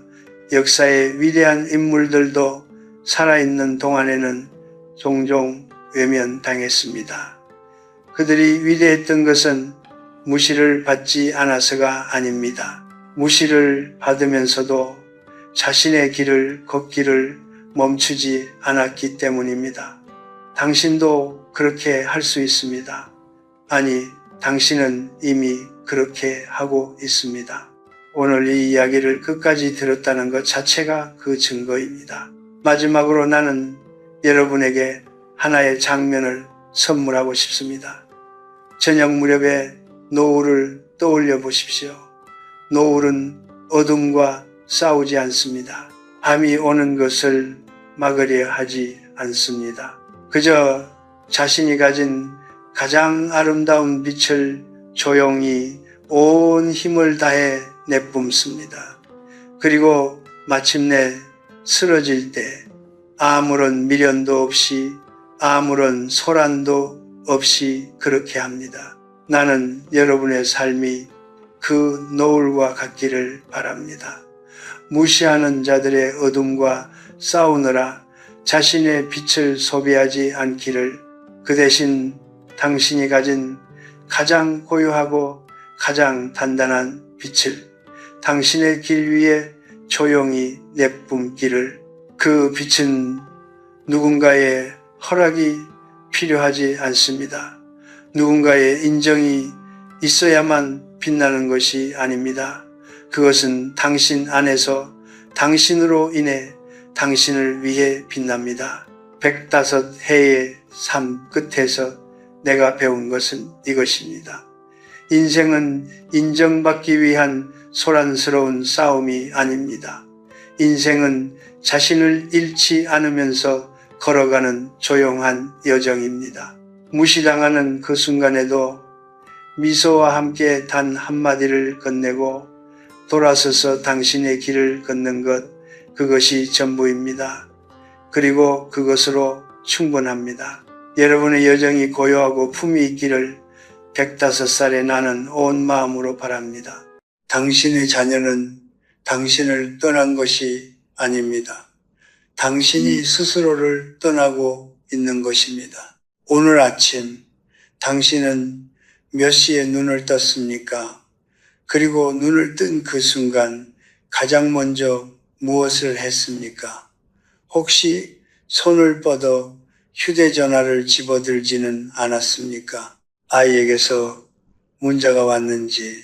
역사의 위대한 인물들도 살아있는 동안에는 종종 외면당했습니다. 그들이 위대했던 것은 무시를 받지 않아서가 아닙니다. 무시를 받으면서도 자신의 길을 걷기를 멈추지 않았기 때문입니다. 당신도 그렇게 할 수 있습니다. 아니, 당신은 이미 그렇게 하고 있습니다. 오늘 이 이야기를 끝까지 들었다는 것 자체가 그 증거입니다. 마지막으로 나는 여러분에게 하나의 장면을 선물하고 싶습니다. 저녁 무렵에 노을을 떠올려 보십시오. 노을은 어둠과 싸우지 않습니다. 밤이 오는 것을 막으려 하지 않습니다. 그저 자신이 가진 가장 아름다운 빛을 조용히 온 힘을 다해 내뿜습니다. 그리고 마침내 쓰러질 때 아무런 미련도 없이 아무런 소란도 없이 그렇게 합니다. 나는 여러분의 삶이 그 노을과 같기를 바랍니다. 무시하는 자들의 어둠과 싸우느라 자신의 빛을 소비하지 않기를, 그 대신 당신이 가진 가장 고요하고 가장 단단한 빛을 당신의 길 위에 조용히 내뿜기를. 그 빛은 누군가의 허락이 필요하지 않습니다. 누군가의 인정이 있어야만 빛나는 것이 아닙니다. 그것은 당신 안에서 당신으로 인해 당신을 위해 빛납니다. 105해의 삶 끝에서 내가 배운 것은 이것입니다. 인생은 인정받기 위한 소란스러운 싸움이 아닙니다. 인생은 자신을 잃지 않으면서 걸어가는 조용한 여정입니다. 무시당하는 그 순간에도 미소와 함께 단 한마디를 건네고 돌아서서 당신의 길을 걷는 것, 그것이 전부입니다. 그리고 그것으로 충분합니다. 여러분의 여정이 고요하고 품이 있기를 105살의 나는 온 마음으로 바랍니다. 당신의 자녀는 당신을 떠난 것이 아닙니다. 당신이 스스로를 떠나고 있는 것입니다. 오늘 아침 당신은 몇 시에 눈을 떴습니까? 그리고 눈을 뜬 그 순간 가장 먼저 무엇을 했습니까? 혹시 손을 뻗어 휴대전화를 집어들지는 않았습니까? 아이에게서 문자가 왔는지,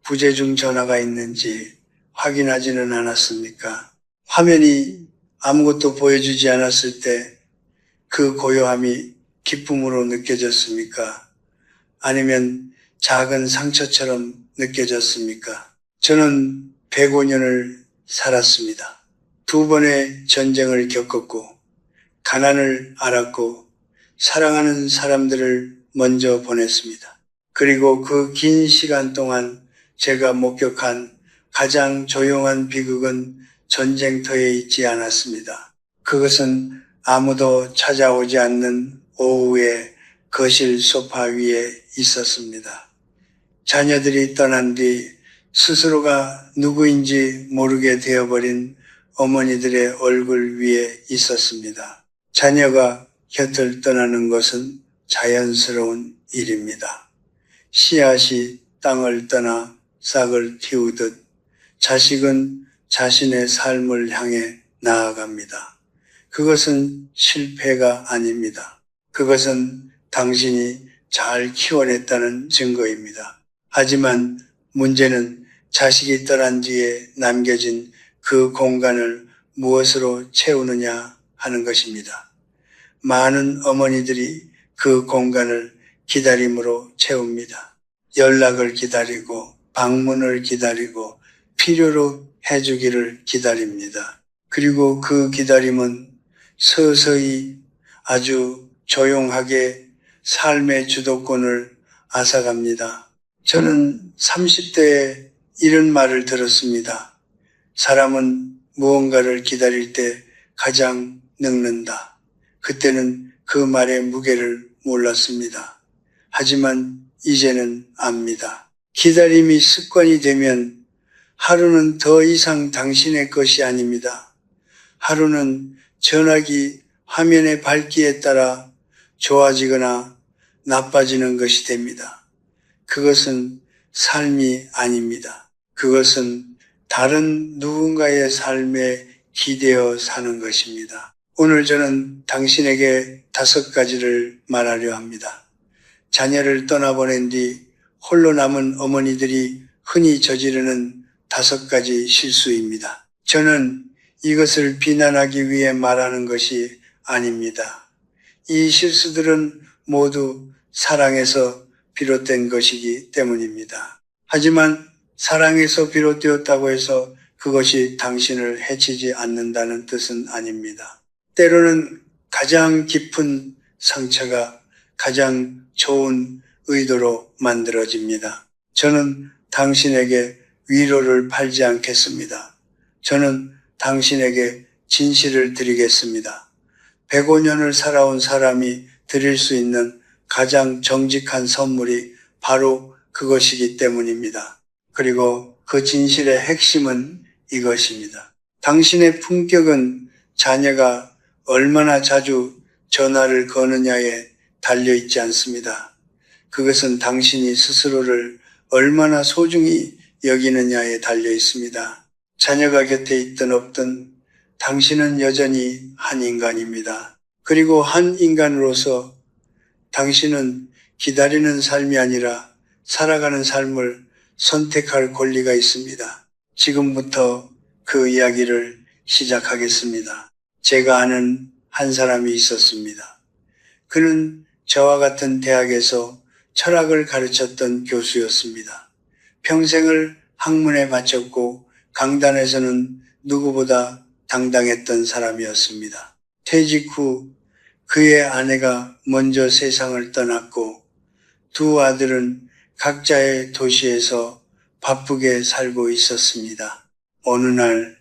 부재중 전화가 있는지 확인하지는 않았습니까? 화면이 아무것도 보여주지 않았을 때 그 고요함이 기쁨으로 느껴졌습니까? 아니면 작은 상처처럼 느껴졌습니까? 저는 105년을 살았습니다. 2번의 전쟁을 겪었고, 가난을 알았고, 사랑하는 사람들을 먼저 보냈습니다. 그리고 그 긴 시간 동안 제가 목격한 가장 조용한 비극은 전쟁터에 있지 않았습니다. 그것은 아무도 찾아오지 않는 오후에 거실 소파 위에 있었습니다. 자녀들이 떠난 뒤 스스로가 누구인지 모르게 되어버린 어머니들의 얼굴 위에 있었습니다. 자녀가 곁을 떠나는 것은 자연스러운 일입니다. 씨앗이 땅을 떠나 싹을 틔우듯 자식은 자신의 삶을 향해 나아갑니다. 그것은 실패가 아닙니다. 그것은 당신이 잘 키워냈다는 증거입니다. 하지만 문제는 자식이 떠난 뒤에 남겨진 그 공간을 무엇으로 채우느냐 하는 것입니다. 많은 어머니들이 그 공간을 기다림으로 채웁니다. 연락을 기다리고 방문을 기다리고 필요로 해주기를 기다립니다. 그리고 그 기다림은 서서히 아주 조용하게 삶의 주도권을 앗아갑니다. 저는 30대에 이런 말을 들었습니다. 사람은 무언가를 기다릴 때 가장 늙는다. 그때는 그 말의 무게를 몰랐습니다. 하지만 이제는 압니다. 기다림이 습관이 되면 하루는 더 이상 당신의 것이 아닙니다. 하루는 전화기 화면의 밝기에 따라 좋아지거나 나빠지는 것이 됩니다. 그것은 삶이 아닙니다. 그것은 다른 누군가의 삶에 기대어 사는 것입니다. 오늘 저는 당신에게 5가지를 말하려 합니다. 자녀를 떠나보낸 뒤 홀로 남은 어머니들이 흔히 저지르는 5가지 실수입니다. 저는 이것을 비난하기 위해 말하는 것이 아닙니다. 이 실수들은 모두 사랑에서 비롯된 것이기 때문입니다. 하지만 사랑에서 비롯되었다고 해서 그것이 당신을 해치지 않는다는 뜻은 아닙니다. 때로는 가장 깊은 상처가 가장 좋은 의도로 만들어집니다. 저는 당신에게 위로를 팔지 않겠습니다. 저는 당신에게 진실을 드리겠습니다. 105년을 살아온 사람이 드릴 수 있는 가장 정직한 선물이 바로 그것이기 때문입니다. 그리고 그 진실의 핵심은 이것입니다. 당신의 품격은 자녀가 얼마나 자주 전화를 거느냐에 달려있지 않습니다. 그것은 당신이 스스로를 얼마나 소중히 여기느냐에 달려있습니다. 자녀가 곁에 있든 없든 당신은 여전히 한 인간입니다. 그리고 한 인간으로서 당신은 기다리는 삶이 아니라 살아가는 삶을 선택할 권리가 있습니다. 지금부터 그 이야기를 시작하겠습니다. 제가 아는 한 사람이 있었습니다. 그는 저와 같은 대학에서 철학을 가르쳤던 교수였습니다. 평생을 학문에 바쳤고 강단에서는 누구보다 당당했던 사람이었습니다. 퇴직 후 그의 아내가 먼저 세상을 떠났고 두 아들은 각자의 도시에서 바쁘게 살고 있었습니다. 어느 날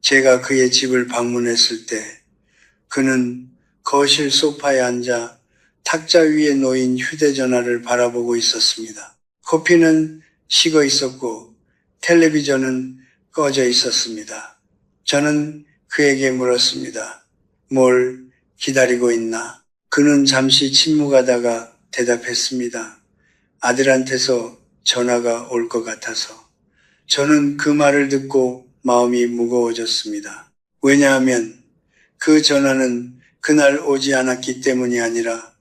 제가 그의 집을 방문했을 때 그는 거실 소파에 앉아 탁자 위에 놓인 휴대전화를 바라보고 있었습니다. 커피는 식어 있었고 텔레비전은 꺼져 있었습니다. 저는 그에게 물었습니다. 뭘 기다리고 있나? 그는 잠시 침묵하다가 대답했습니다. 아들한테서 전화가 올 것 같아서. 저는 그 말을 듣고 마음이 무거워졌습니다. 왜냐하면 그 전화는 그날 오지 않았기 때문이 아니라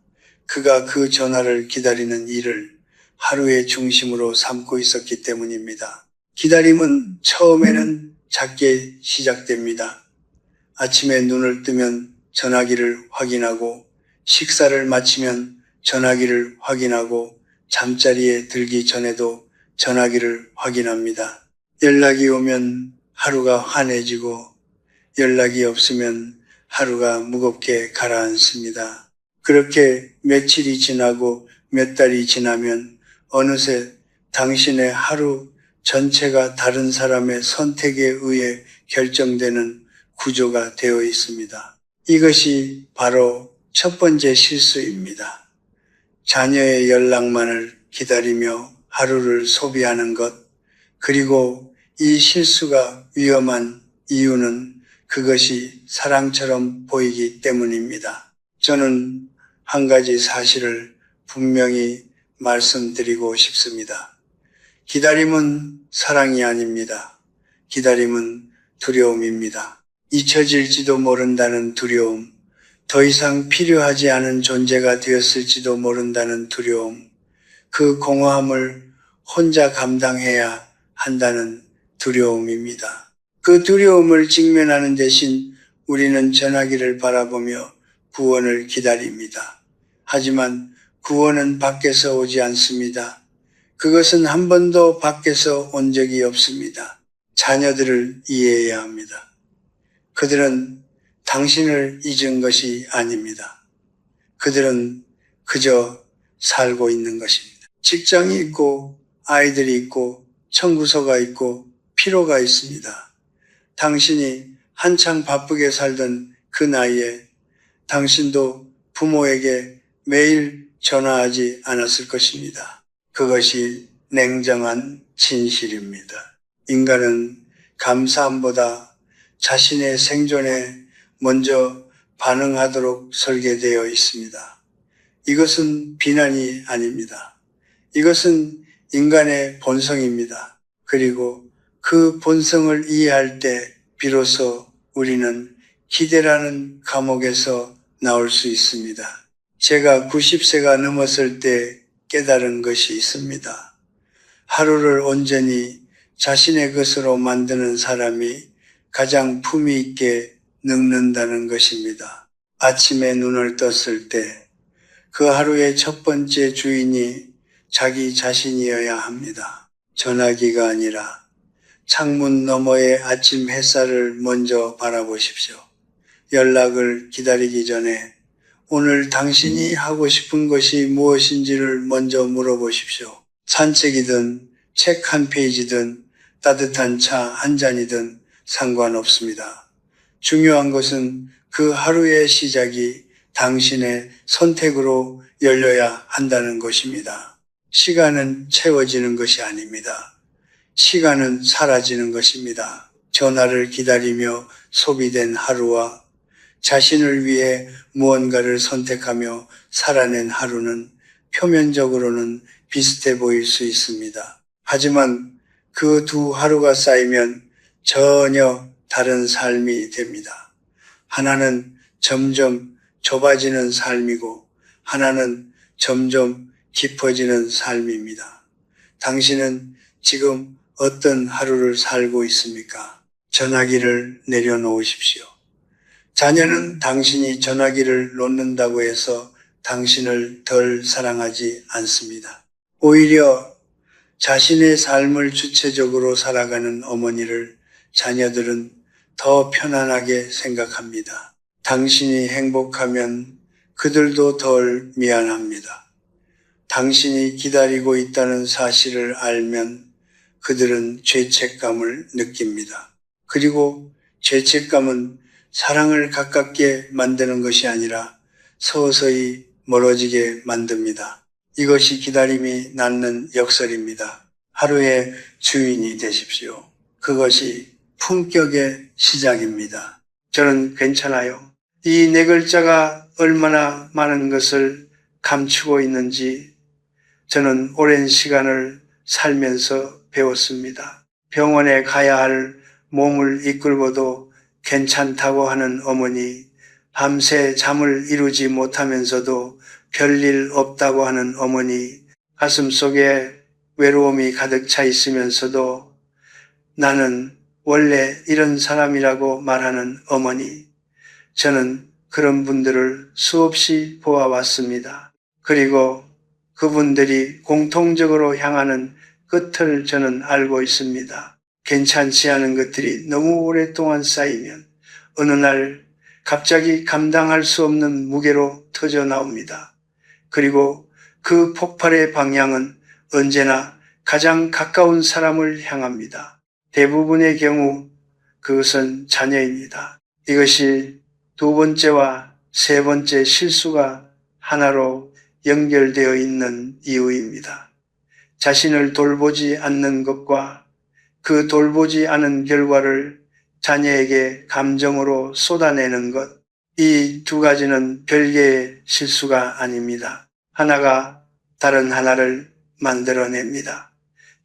그가 그 전화를 기다리는 일을 하루의 중심으로 삼고 있었기 때문입니다. 기다림은 처음에는 작게 시작됩니다. 아침에 눈을 뜨면 전화기를 확인하고 식사를 마치면 전화기를 확인하고 잠자리에 들기 전에도 전화기를 확인합니다. 연락이 오면 하루가 환해지고 연락이 없으면 하루가 무겁게 가라앉습니다. 그렇게 며칠이 지나고 몇 달이 지나면 어느새 당신의 하루 전체가 다른 사람의 선택에 의해 결정되는 구조가 되어 있습니다. 이것이 바로 첫 번째 실수입니다. 자녀의 연락만을 기다리며 하루를 소비하는 것, 그리고 이 실수가 위험한 이유는 그것이 사랑처럼 보이기 때문입니다. 저는 한 가지 사실을 분명히 말씀드리고 싶습니다. 기다림은 사랑이 아닙니다. 기다림은 두려움입니다. 잊혀질지도 모른다는 두려움, 더 이상 필요하지 않은 존재가 되었을지도 모른다는 두려움, 그 공허함을 혼자 감당해야 한다는 두려움입니다. 그 두려움을 직면하는 대신 우리는 전화기를 바라보며 구원을 기다립니다. 하지만 구원은 밖에서 오지 않습니다. 그것은 한 번도 밖에서 온 적이 없습니다. 자녀들을 이해해야 합니다. 그들은 당신을 잊은 것이 아닙니다. 그들은 그저 살고 있는 것입니다. 직장이 있고 아이들이 있고 청구서가 있고 피로가 있습니다. 당신이 한창 바쁘게 살던 그 나이에 당신도 부모에게 매일 전화하지 않았을 것입니다. 그것이 냉정한 진실입니다. 인간은 감사함보다 자신의 생존에 먼저 반응하도록 설계되어 있습니다. 이것은 비난이 아닙니다. 이것은 인간의 본성입니다. 그리고 그 본성을 이해할 때 비로소 우리는 기대라는 감옥에서 나올 수 있습니다. 제가 90세가 넘었을 때 깨달은 것이 있습니다. 하루를 온전히 자신의 것으로 만드는 사람이 가장 품위 있게 늙는다는 것입니다. 아침에 눈을 떴을 때 그 하루의 첫 번째 주인이 자기 자신이어야 합니다. 전화기가 아니라 창문 너머의 아침 햇살을 먼저 바라보십시오. 연락을 기다리기 전에 오늘 당신이 하고 싶은 것이 무엇인지를 먼저 물어보십시오. 산책이든 책 한 페이지든 따뜻한 차 한 잔이든 상관없습니다. 중요한 것은 그 하루의 시작이 당신의 선택으로 열려야 한다는 것입니다. 시간은 채워지는 것이 아닙니다. 시간은 사라지는 것입니다. 전화를 기다리며 소비된 하루와 자신을 위해 무언가를 선택하며 살아낸 하루는 표면적으로는 비슷해 보일 수 있습니다. 하지만 그 두 하루가 쌓이면 전혀 다른 삶이 됩니다. 하나는 점점 좁아지는 삶이고 하나는 점점 깊어지는 삶입니다. 당신은 지금 어떤 하루를 살고 있습니까? 전화기를 내려놓으십시오. 자녀는 당신이 전화기를 놓는다고 해서 당신을 덜 사랑하지 않습니다. 오히려 자신의 삶을 주체적으로 살아가는 어머니를 자녀들은 더 편안하게 생각합니다. 당신이 행복하면 그들도 덜 미안합니다. 당신이 기다리고 있다는 사실을 알면 그들은 죄책감을 느낍니다. 그리고 죄책감은 사랑을 가깝게 만드는 것이 아니라 서서히 멀어지게 만듭니다. 이것이 기다림이 낳는 역설입니다. 하루의 주인이 되십시오. 그것이 품격의 시작입니다. 저는 괜찮아요. 이 네 글자가 얼마나 많은 것을 감추고 있는지 저는 오랜 시간을 살면서 배웠습니다. 병원에 가야 할 몸을 이끌고도 괜찮다고 하는 어머니, 밤새 잠을 이루지 못하면서도 별일 없다고 하는 어머니, 가슴속에 외로움이 가득 차 있으면서도 나는 원래 이런 사람이라고 말하는 어머니, 저는 그런 분들을 수없이 보아왔습니다. 그리고 그분들이 공통적으로 향하는 끝을 저는 알고 있습니다. 괜찮지 않은 것들이 너무 오랫동안 쌓이면 어느 날 갑자기 감당할 수 없는 무게로 터져 나옵니다. 그리고 그 폭발의 방향은 언제나 가장 가까운 사람을 향합니다. 대부분의 경우 그것은 자녀입니다. 이것이 두 번째와 세 번째 실수가 하나로 연결되어 있는 이유입니다. 자신을 돌보지 않는 것과 그 돌보지 않은 결과를 자녀에게 감정으로 쏟아내는 것, 이 두 가지는 별개의 실수가 아닙니다. 하나가 다른 하나를 만들어냅니다.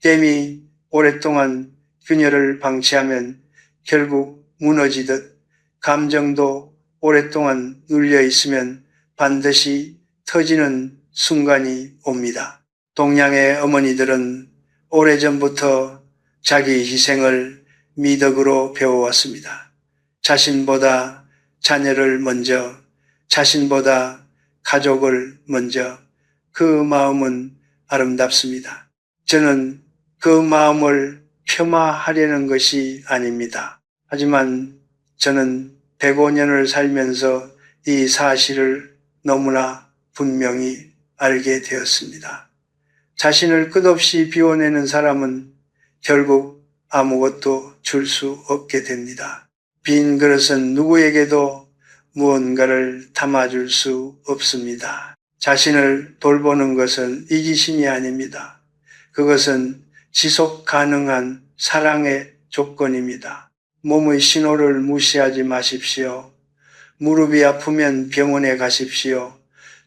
댐이 오랫동안 균열을 방치하면 결국 무너지듯 감정도 오랫동안 눌려 있으면 반드시 터지는 순간이 옵니다. 동양의 어머니들은 오래전부터 자기 희생을 미덕으로 배워왔습니다. 자신보다 자녀를 먼저, 자신보다 가족을 먼저, 그 마음은 아름답습니다. 저는 그 마음을 폄하하려는 것이 아닙니다. 하지만 저는 105년을 살면서 이 사실을 너무나 분명히 알게 되었습니다. 자신을 끝없이 비워내는 사람은 결국 아무것도 줄 수 없게 됩니다. 빈 그릇은 누구에게도 무언가를 담아줄 수 없습니다. 자신을 돌보는 것은 이기심이 아닙니다. 그것은 지속 가능한 사랑의 조건입니다. 몸의 신호를 무시하지 마십시오. 무릎이 아프면 병원에 가십시오.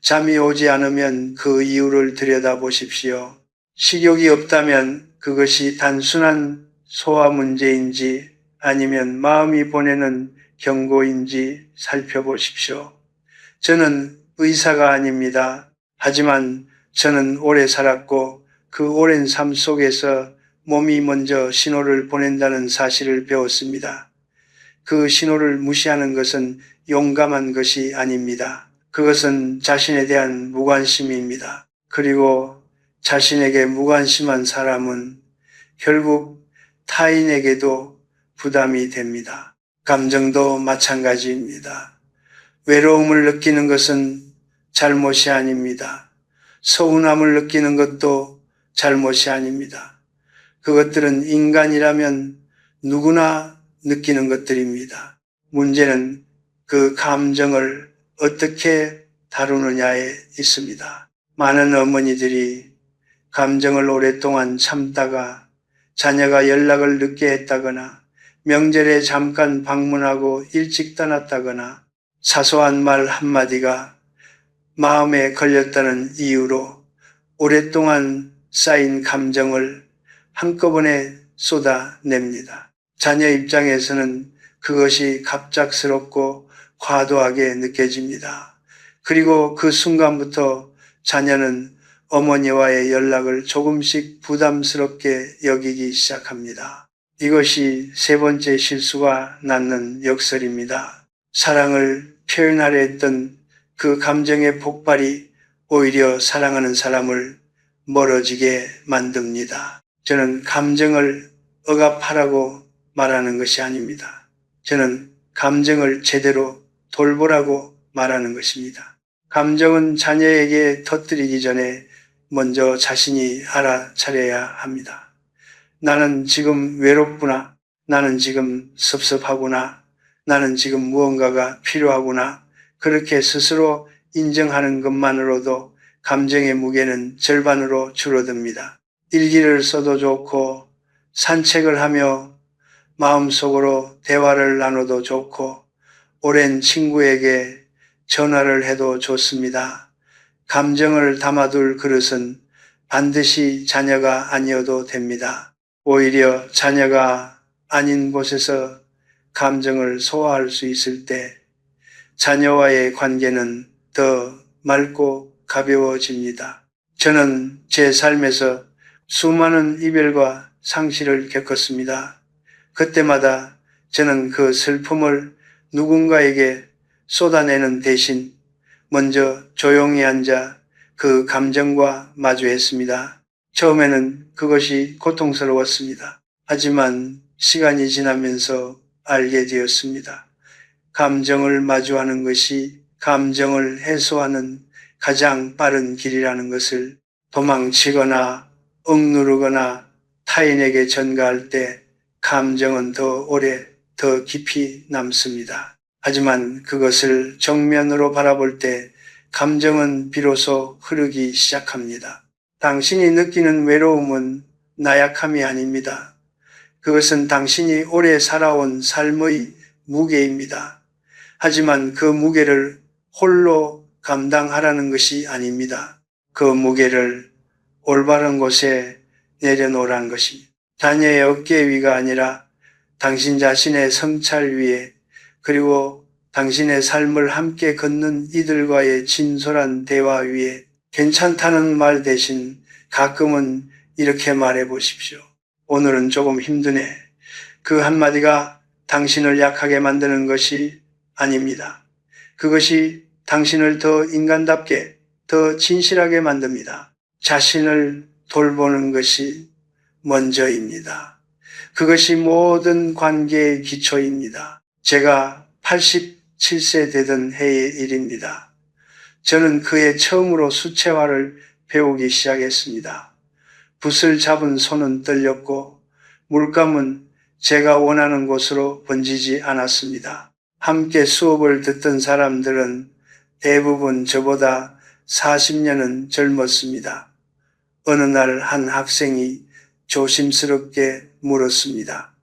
잠이 오지 않으면 그 이유를 들여다보십시오. 식욕이 없다면 그것이 단순한 소화 문제인지 아니면 마음이 보내는 경고인지 살펴보십시오. 저는 의사가 아닙니다. 하지만 저는 오래 살았고 그 오랜 삶 속에서 몸이 먼저 신호를 보낸다는 사실을 배웠습니다. 그 신호를 무시하는 것은 용감한 것이 아닙니다. 그것은 자신에 대한 무관심입니다. 그리고 자신에게 무관심한 사람은 결국 타인에게도 부담이 됩니다. 감정도 마찬가지입니다. 외로움을 느끼는 것은 잘못이 아닙니다. 서운함을 느끼는 것도 잘못이 아닙니다. 그것들은 인간이라면 누구나 느끼는 것들입니다. 문제는 그 감정을 어떻게 다루느냐에 있습니다. 많은 어머니들이 감정을 오랫동안 참다가 자녀가 연락을 늦게 했다거나 명절에 잠깐 방문하고 일찍 떠났다거나 사소한 말 한마디가 마음에 걸렸다는 이유로 오랫동안 쌓인 감정을 한꺼번에 쏟아냅니다. 자녀 입장에서는 그것이 갑작스럽고 과도하게 느껴집니다. 그리고 그 순간부터 자녀는 어머니와의 연락을 조금씩 부담스럽게 여기기 시작합니다. 이것이 세 번째 실수가 낳는 역설입니다. 사랑을 표현하려 했던 그 감정의 폭발이 오히려 사랑하는 사람을 멀어지게 만듭니다. 저는 감정을 억압하라고 말하는 것이 아닙니다. 저는 감정을 제대로 돌보라고 말하는 것입니다. 감정은 자녀에게 터뜨리기 전에 먼저 자신이 알아차려야 합니다. 나는 지금 외롭구나. 나는 지금 섭섭하구나. 나는 지금 무언가가 필요하구나. 그렇게 스스로 인정하는 것만으로도 감정의 무게는 절반으로 줄어듭니다. 일기를 써도 좋고 산책을 하며 마음속으로 대화를 나눠도 좋고 오랜 친구에게 전화를 해도 좋습니다. 감정을 담아둘 그릇은 반드시 자녀가 아니어도 됩니다. 오히려 자녀가 아닌 곳에서 감정을 소화할 수 있을 때 자녀와의 관계는 더 맑고 가벼워집니다. 저는 제 삶에서 수많은 이별과 상실을 겪었습니다. 그때마다 저는 그 슬픔을 누군가에게 쏟아내는 대신 먼저 조용히 앉아 그 감정과 마주했습니다. 처음에는 그것이 고통스러웠습니다. 하지만 시간이 지나면서 알게 되었습니다. 감정을 마주하는 것이 감정을 해소하는 가장 빠른 길이라는 것을 도망치거나 억누르거나 타인에게 전가할 때 감정은 더 오래 더 깊이 남습니다. 하지만 그것을 정면으로 바라볼 때 감정은 비로소 흐르기 시작합니다. 당신이 느끼는 외로움은 나약함이 아닙니다. 그것은 당신이 오래 살아온 삶의 무게입니다. 하지만 그 무게를 홀로 감당하라는 것이 아닙니다. 그 무게를 올바른 곳에 내려놓으라는 것입니다. 자녀의 어깨 위가 아니라 당신 자신의 성찰 위에 그리고 당신의 삶을 함께 걷는 이들과의 진솔한 대화 위에 괜찮다는 말 대신 가끔은 이렇게 말해 보십시오. 오늘은 조금 힘드네. 그 한마디가 당신을 약하게 만드는 것이 아닙니다. 그것이 당신을 더 인간답게, 더 진실하게 만듭니다. 자신을 돌보는 것이 먼저입니다. 그것이 모든 관계의 기초입니다. 제가 87세 되던 해의 일입니다. 저는 그해 처음으로 수채화를 배우기 시작했습니다. 붓을 잡은 손은 떨렸고 물감은 제가 원하는 곳으로 번지지 않았습니다. 함께 수업을 듣던 사람들은 대부분 저보다 40년은 젊었습니다. 어느 날 한 학생이 조심스럽게 물었습니다.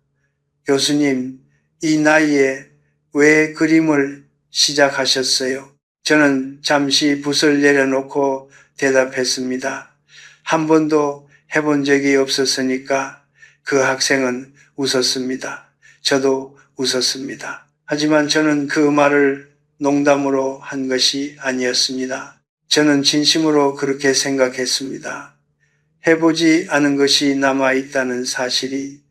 교수님, 이 나이에 왜 그림을 시작하셨어요? 저는 잠시 붓을 내려놓고 대답했습니다. 한 번도 해본 적이 없었으니까. 그 학생은 웃었습니다. 저도 웃었습니다. 하지만 저는 그 말을 농담으로 한 것이 아니었습니다. 저는 진심으로 그렇게 생각했습니다. 해보지 않은 것이 남아있다는 사실이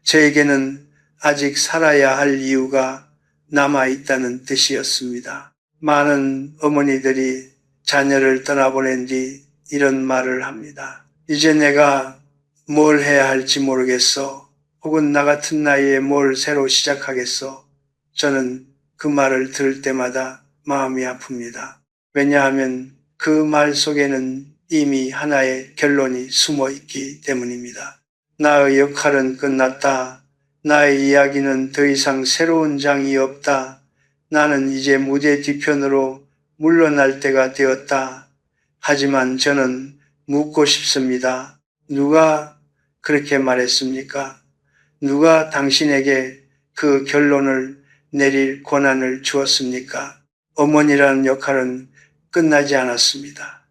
저에게는 아직 살아야 할 이유가 남아있다는 뜻이었습니다. 많은 어머니들이 자녀를 떠나보낸 뒤 이런 말을 합니다. 이제 내가 뭘 해야 할지 모르겠어. 혹은 나 같은 나이에 뭘 새로 시작하겠어. 저는 그 말을 들을 때마다 마음이 아픕니다. 왜냐하면 그 말 속에는 이미 하나의 결론이 숨어 있기 때문입니다. 나의 역할은 끝났다. 나의 이야기는 더 이상 새로운 장이 없다. 나는 이제 무대 뒤편으로 물러날 때가 되었다. 하지만 저는 묻고 싶습니다. 누가 그렇게 말했습니까? 누가 당신에게 그 결론을 내릴 권한을 주었습니까? 어머니라는 역할은 끝나지 않았습니다.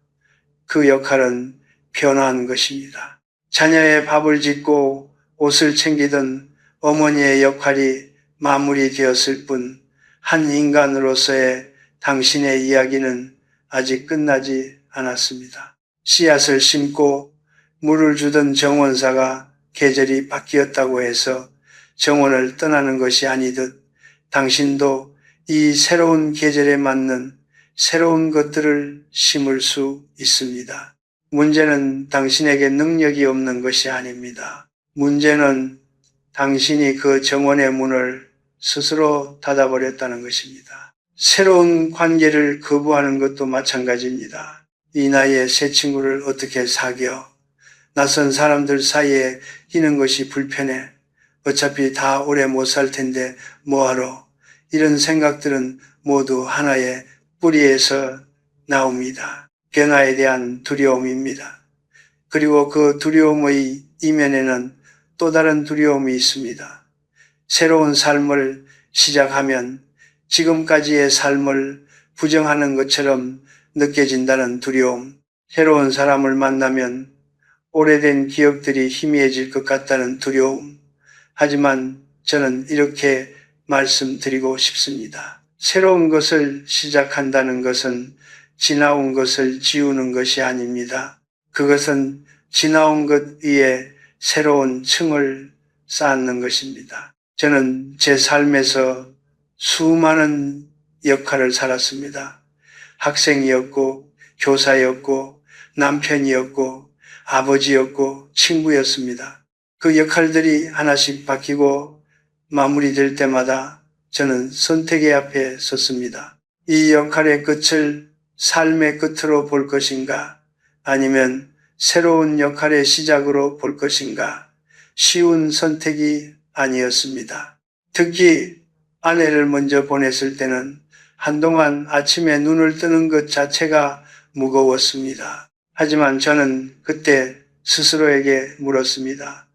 그 역할은 변화한 것입니다. 자녀의 밥을 짓고 옷을 챙기던 어머니의 역할이 마무리되었을 뿐 한 인간으로서의 당신의 이야기는 아직 끝나지 않았습니다. 씨앗을 심고 물을 주던 정원사가 계절이 바뀌었다고 해서 정원을 떠나는 것이 아니듯 당신도 이 새로운 계절에 맞는 새로운 것들을 심을 수 있습니다. 문제는 당신에게 능력이 없는 것이 아닙니다. 문제는 당신이 그 정원의 문을 스스로 닫아버렸다는 것입니다. 새로운 관계를 거부하는 것도 마찬가지입니다. 이 나이에 새 친구를 어떻게 사귀어? 낯선 사람들 사이에 있는 것이 불편해. 어차피 다 오래 못 살 텐데 뭐하러? 이런 생각들은 모두 하나의 뿌리에서 나옵니다. 변화에 대한 두려움입니다. 그리고 그 두려움의 이면에는 또 다른 두려움이 있습니다. 새로운 삶을 시작하면 지금까지의 삶을 부정하는 것처럼 느껴진다는 두려움, 새로운 사람을 만나면 오래된 기억들이 희미해질 것 같다는 두려움. 하지만 저는 이렇게 말씀드리고 싶습니다. 새로운 것을 시작한다는 것은 지나온 것을 지우는 것이 아닙니다. 그것은 지나온 것 위에 새로운 층을 쌓는 것입니다. 저는 제 삶에서 수많은 역할을 살았습니다. 학생이었고, 교사였고, 남편이었고, 아버지였고, 친구였습니다. 그 역할들이 하나씩 바뀌고 마무리될 때마다 저는 선택의 앞에 섰습니다. 이 역할의 끝을 삶의 끝으로 볼 것인가? 아니면 새로운 역할의 시작으로 볼 것인가? 쉬운 선택이 아니었습니다. 특히 아내를 먼저 보냈을 때는 한동안 아침에 눈을 뜨는 것 자체가 무거웠습니다. 하지만 저는 그때 스스로에게 물었습니다.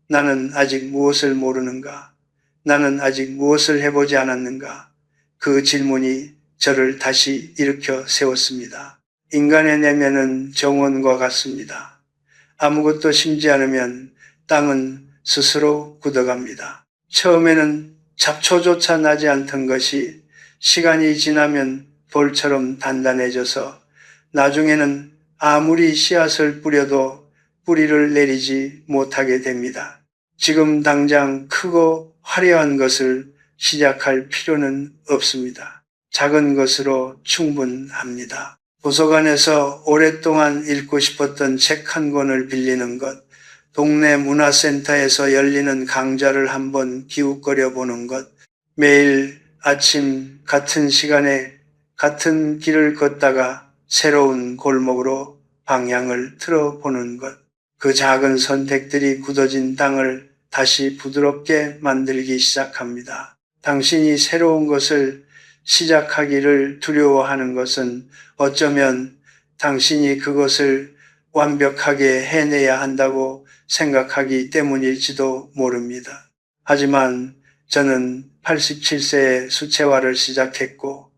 나는 아직 무엇을 모르는가? 나는 아직 무엇을 해보지 않았는가? 그 질문이 저를 다시 일으켜 세웠습니다. 인간의 내면은 정원과 같습니다. 아무것도 심지 않으면 땅은 스스로 굳어갑니다. 처음에는 잡초조차 나지 않던 것이 시간이 지나면 돌처럼 단단해져서 나중에는 아무리 씨앗을 뿌려도 뿌리를 내리지 못하게 됩니다. 지금 당장 크고 화려한 것을 시작할 필요는 없습니다. 작은 것으로 충분합니다. 도서관에서 오랫동안 읽고 싶었던 책 한 권을 빌리는 것, 동네 문화센터에서 열리는 강좌를 한번 기웃거려 보는 것, 매일 아침 같은 시간에 같은 길을 걷다가 새로운 골목으로 방향을 틀어보는 것, 그 작은 선택들이 굳어진 땅을 다시 부드럽게 만들기 시작합니다. 당신이 새로운 것을 시작하기를 두려워하는 것은 어쩌면 당신이 그것을 완벽하게 해내야 한다고 생각하기 때문일지도 모릅니다. 하지만 저는 87세에 수채화를 시작했고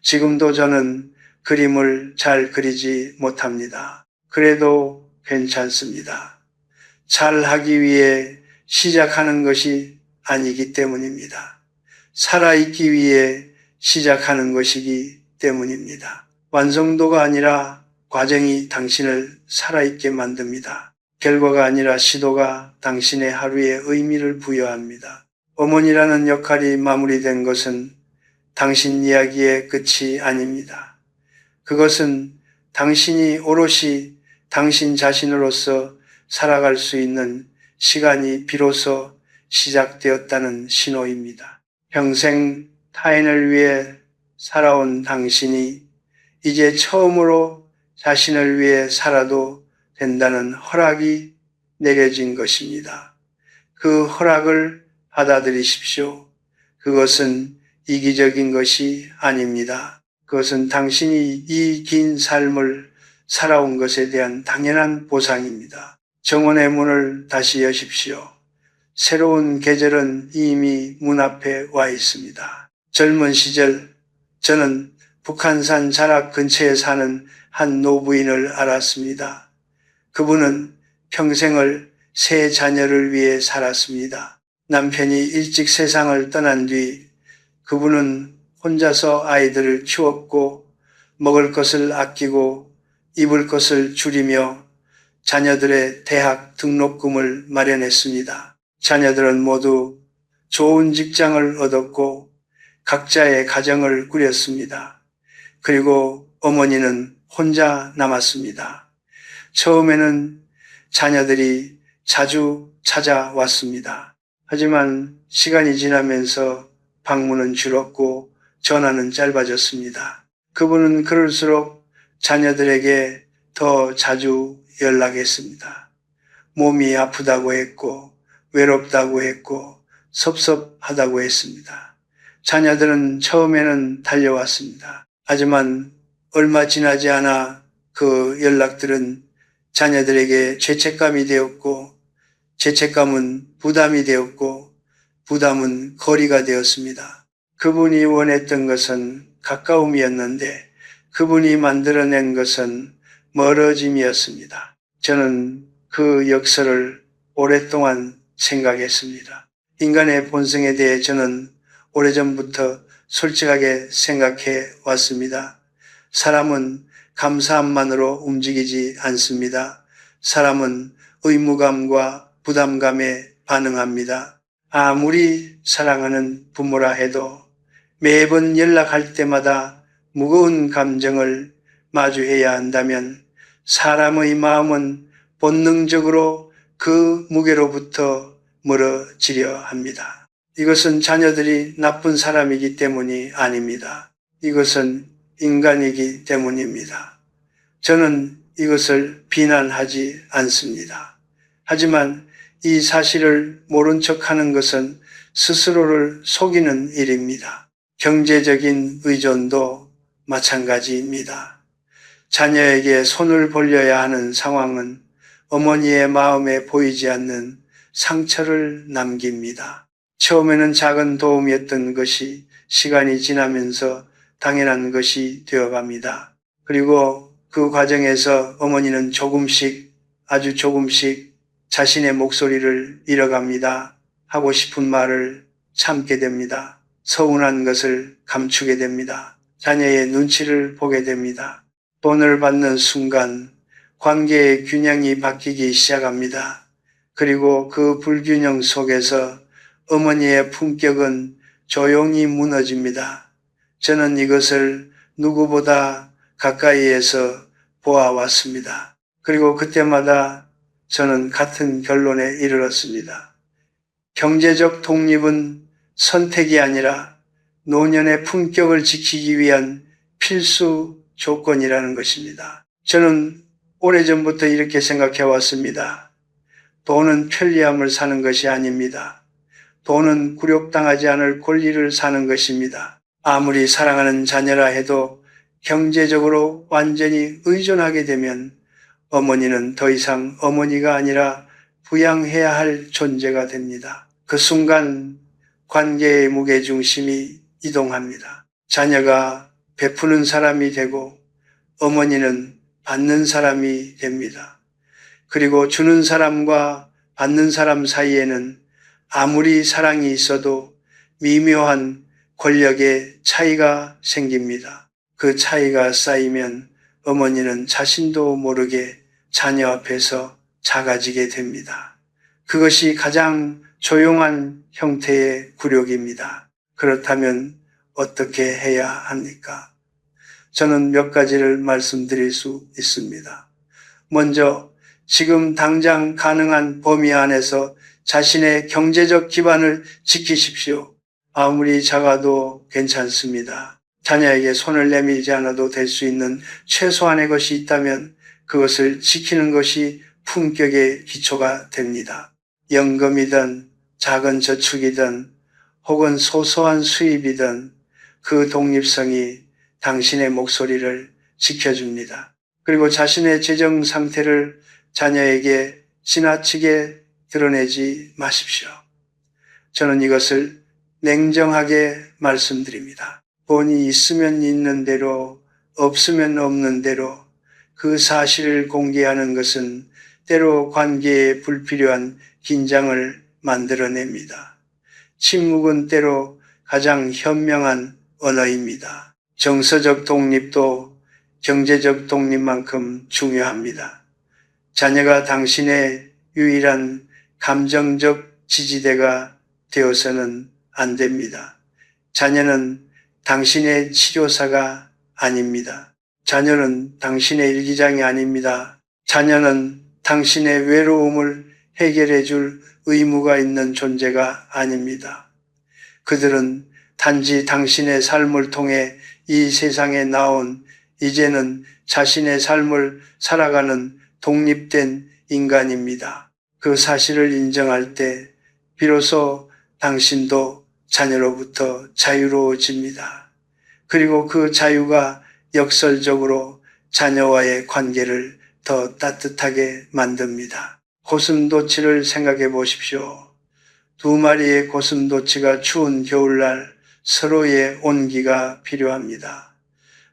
지금도 저는 그림을 잘 그리지 못합니다. 그래도 괜찮습니다. 잘하기 위해 시작하는 것이 아니기 때문입니다. 살아있기 위해 시작하는 것이기 때문입니다. 완성도가 아니라 과정이 당신을 살아있게 만듭니다. 결과가 아니라 시도가 당신의 하루에 의미를 부여합니다. 어머니라는 역할이 마무리된 것은 당신 이야기의 끝이 아닙니다. 그것은 당신이 오롯이 당신 자신으로서 살아갈 수 있는 시간이 비로소 시작되었다는 신호입니다. 평생 타인을 위해 살아온 당신이 이제 처음으로 자신을 위해 살아도 된다는 허락이 내려진 것입니다. 그 허락을 받아들이십시오. 그것은 이기적인 것이 아닙니다. 그것은 당신이 이 긴 삶을 살아온 것에 대한 당연한 보상입니다. 정원의 문을 다시 여십시오. 새로운 계절은 이미 문 앞에 와 있습니다. 젊은 시절 저는 북한산 자락 근처에 사는 한 노부인을 알았습니다. 그분은 평생을 세 자녀를 위해 살았습니다. 남편이 일찍 세상을 떠난 뒤 그분은 혼자서 아이들을 키웠고 먹을 것을 아끼고 입을 것을 줄이며 자녀들의 대학 등록금을 마련했습니다. 자녀들은 모두 좋은 직장을 얻었고 각자의 가정을 꾸렸습니다. 그리고 어머니는 혼자 남았습니다. 처음에는 자녀들이 자주 찾아왔습니다. 하지만 시간이 지나면서 방문은 줄었고 전화는 짧아졌습니다. 그분은 그럴수록 자녀들에게 더 자주 연락했습니다. 몸이 아프다고 했고 외롭다고 했고 섭섭하다고 했습니다. 자녀들은 처음에는 달려왔습니다. 하지만 얼마 지나지 않아 그 연락들은 자녀들에게 죄책감이 되었고 죄책감은 부담이 되었고 부담은 거리가 되었습니다. 그분이 원했던 것은 가까움이었는데 그분이 만들어낸 것은 멀어짐이었습니다. 저는 그 역설을 오랫동안 생각했습니다. 인간의 본성에 대해 저는 오래전부터 솔직하게 생각해 왔습니다. 사람은 감사함만으로 움직이지 않습니다. 사람은 의무감과 부담감에 반응합니다. 아무리 사랑하는 부모라 해도 매번 연락할 때마다 무거운 감정을 마주해야 한다면 사람의 마음은 본능적으로 그 무게로부터 멀어지려 합니다. 이것은 자녀들이 나쁜 사람이기 때문이 아닙니다. 이것은 인간이기 때문입니다. 저는 이것을 비난하지 않습니다. 하지만 이 사실을 모른 척하는 것은 스스로를 속이는 일입니다. 경제적인 의존도 마찬가지입니다. 자녀에게 손을 벌려야 하는 상황은 어머니의 마음에 보이지 않는 상처를 남깁니다. 처음에는 작은 도움이었던 것이 시간이 지나면서 당연한 것이 되어갑니다. 그리고 그 과정에서 어머니는 조금씩 아주 조금씩 자신의 목소리를 잃어갑니다. 하고 싶은 말을 참게 됩니다. 서운한 것을 감추게 됩니다. 자녀의 눈치를 보게 됩니다. 돈을 받는 순간 관계의 균형이 바뀌기 시작합니다. 그리고 그 불균형 속에서 어머니의 품격은 조용히 무너집니다. 저는 이것을 누구보다 가까이에서 보아왔습니다. 그리고 그때마다 저는 같은 결론에 이르렀습니다. 경제적 독립은 선택이 아니라 노년의 품격을 지키기 위한 필수 조건이라는 것입니다. 저는 오래전부터 이렇게 생각해 왔습니다. 돈은 편리함을 사는 것이 아닙니다. 돈은 굴욕당하지 않을 권리를 사는 것입니다. 아무리 사랑하는 자녀라 해도 경제적으로 완전히 의존하게 되면 어머니는 더 이상 어머니가 아니라 부양해야 할 존재가 됩니다. 그 순간 관계의 무게중심이 이동합니다. 자녀가 베푸는 사람이 되고 어머니는 받는 사람이 됩니다. 그리고 주는 사람과 받는 사람 사이에는 아무리 사랑이 있어도 미묘한 권력의 차이가 생깁니다. 그 차이가 쌓이면 어머니는 자신도 모르게 자녀 앞에서 작아지게 됩니다. 그것이 가장 조용한 형태의 굴욕입니다. 그렇다면 어떻게 해야 합니까? 저는 몇 가지를 말씀드릴 수 있습니다. 먼저 지금 당장 가능한 범위 안에서 자신의 경제적 기반을 지키십시오. 아무리 작아도 괜찮습니다. 자녀에게 손을 내밀지 않아도 될 수 있는 최소한의 것이 있다면 그것을 지키는 것이 품격의 기초가 됩니다. 연금이든 작은 저축이든 혹은 소소한 수입이든 그 독립성이 당신의 목소리를 지켜줍니다. 그리고 자신의 재정 상태를 자녀에게 지나치게 드러내지 마십시오. 저는 이것을 냉정하게 말씀드립니다. 돈이 있으면 있는 대로, 없으면 없는 대로 그 사실을 공개하는 것은 때로 관계에 불필요한 긴장을 만들어냅니다. 침묵은 때로 가장 현명한 언어입니다. 정서적 독립도 경제적 독립만큼 중요합니다. 자녀가 당신의 유일한 감정적 지지대가 되어서는 안 됩니다. 자녀는 당신의 치료사가 아닙니다. 자녀는 당신의 일기장이 아닙니다. 자녀는 당신의 외로움을 해결해 줄 의무가 있는 존재가 아닙니다. 그들은 단지 당신의 삶을 통해 이 세상에 나온 이제는 자신의 삶을 살아가는 독립된 인간입니다. 그 사실을 인정할 때 비로소 당신도 자녀로부터 자유로워집니다. 그리고 그 자유가 역설적으로 자녀와의 관계를 더 따뜻하게 만듭니다. 고슴도치를 생각해 보십시오. 두 마리의 고슴도치가 추운 겨울날 서로의 온기가 필요합니다.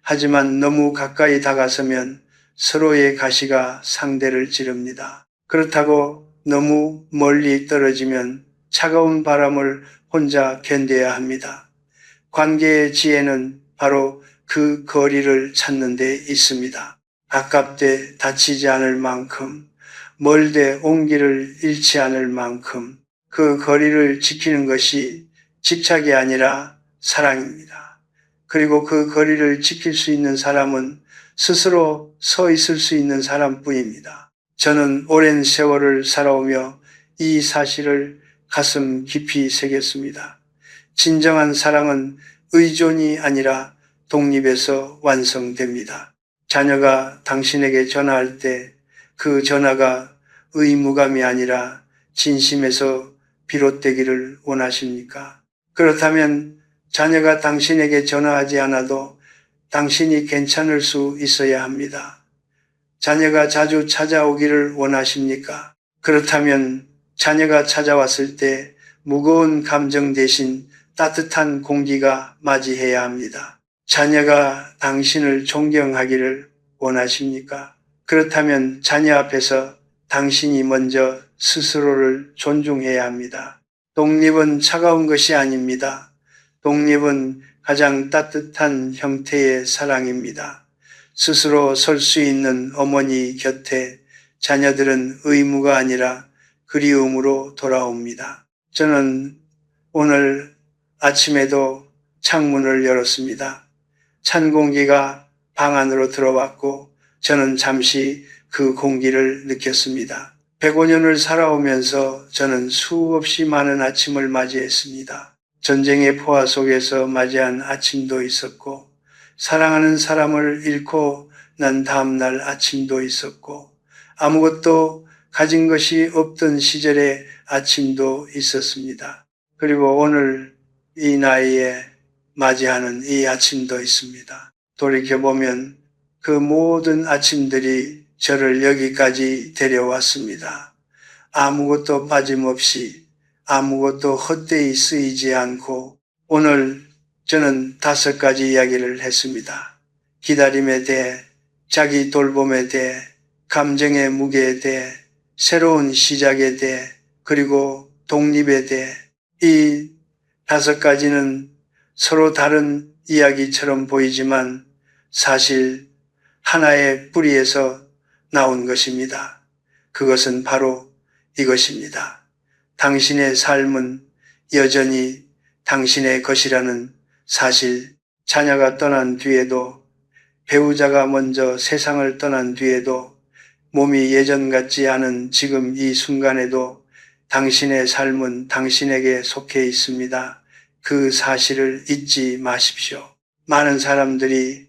하지만 너무 가까이 다가서면 서로의 가시가 상대를 찌릅니다. 그렇다고 너무 멀리 떨어지면 차가운 바람을 혼자 견뎌야 합니다. 관계의 지혜는 바로 그 거리를 찾는 데 있습니다. 가깝되 다치지 않을 만큼, 멀되 온기를 잃지 않을 만큼 그 거리를 지키는 것이 집착이 아니라 사랑입니다. 그리고 그 거리를 지킬 수 있는 사람은 스스로 서 있을 수 있는 사람뿐입니다. 저는 오랜 세월을 살아오며 이 사실을 가슴 깊이 새겼습니다. 진정한 사랑은 의존이 아니라 독립에서 완성됩니다. 자녀가 당신에게 전화할 때 그 전화가 의무감이 아니라 진심에서 비롯되기를 원하십니까? 그렇다면 자녀가 당신에게 전화하지 않아도 당신이 괜찮을 수 있어야 합니다. 자녀가 자주 찾아오기를 원하십니까? 그렇다면 자녀가 찾아왔을 때 무거운 감정 대신 따뜻한 공기가 맞이해야 합니다. 자녀가 당신을 존경하기를 원하십니까? 그렇다면 자녀 앞에서 당신이 먼저 스스로를 존중해야 합니다. 독립은 차가운 것이 아닙니다. 독립은 가장 따뜻한 형태의 사랑입니다. 스스로 설 수 있는 어머니 곁에 자녀들은 의무가 아니라 그리움으로 돌아옵니다. 저는 오늘 아침에도 창문을 열었습니다. 찬 공기가 방 안으로 들어왔고 저는 잠시 그 공기를 느꼈습니다. 105년을 살아오면서 저는 수없이 많은 아침을 맞이했습니다. 전쟁의 포화 속에서 맞이한 아침도 있었고 사랑하는 사람을 잃고 난 다음날 아침도 있었고 아무것도 가진 것이 없던 시절의 아침도 있었습니다. 그리고 오늘 이 나이에 맞이하는 이 아침도 있습니다. 돌이켜보면 그 모든 아침들이 저를 여기까지 데려왔습니다. 아무것도 빠짐없이, 아무것도 헛되이 쓰이지 않고 오늘 저는 5가지 이야기를 했습니다. 기다림에 대해, 자기 돌봄에 대해, 감정의 무게에 대해, 새로운 시작에 대해, 그리고 독립에 대해. 이 5가지는 서로 다른 이야기처럼 보이지만 사실 하나의 뿌리에서 나온 것입니다. 그것은 바로 이것입니다. 당신의 삶은 여전히 당신의 것이라는 사실. 자녀가 떠난 뒤에도, 배우자가 먼저 세상을 떠난 뒤에도, 몸이 예전 같지 않은 지금 이 순간에도 당신의 삶은 당신에게 속해 있습니다. 그 사실을 잊지 마십시오. 많은 사람들이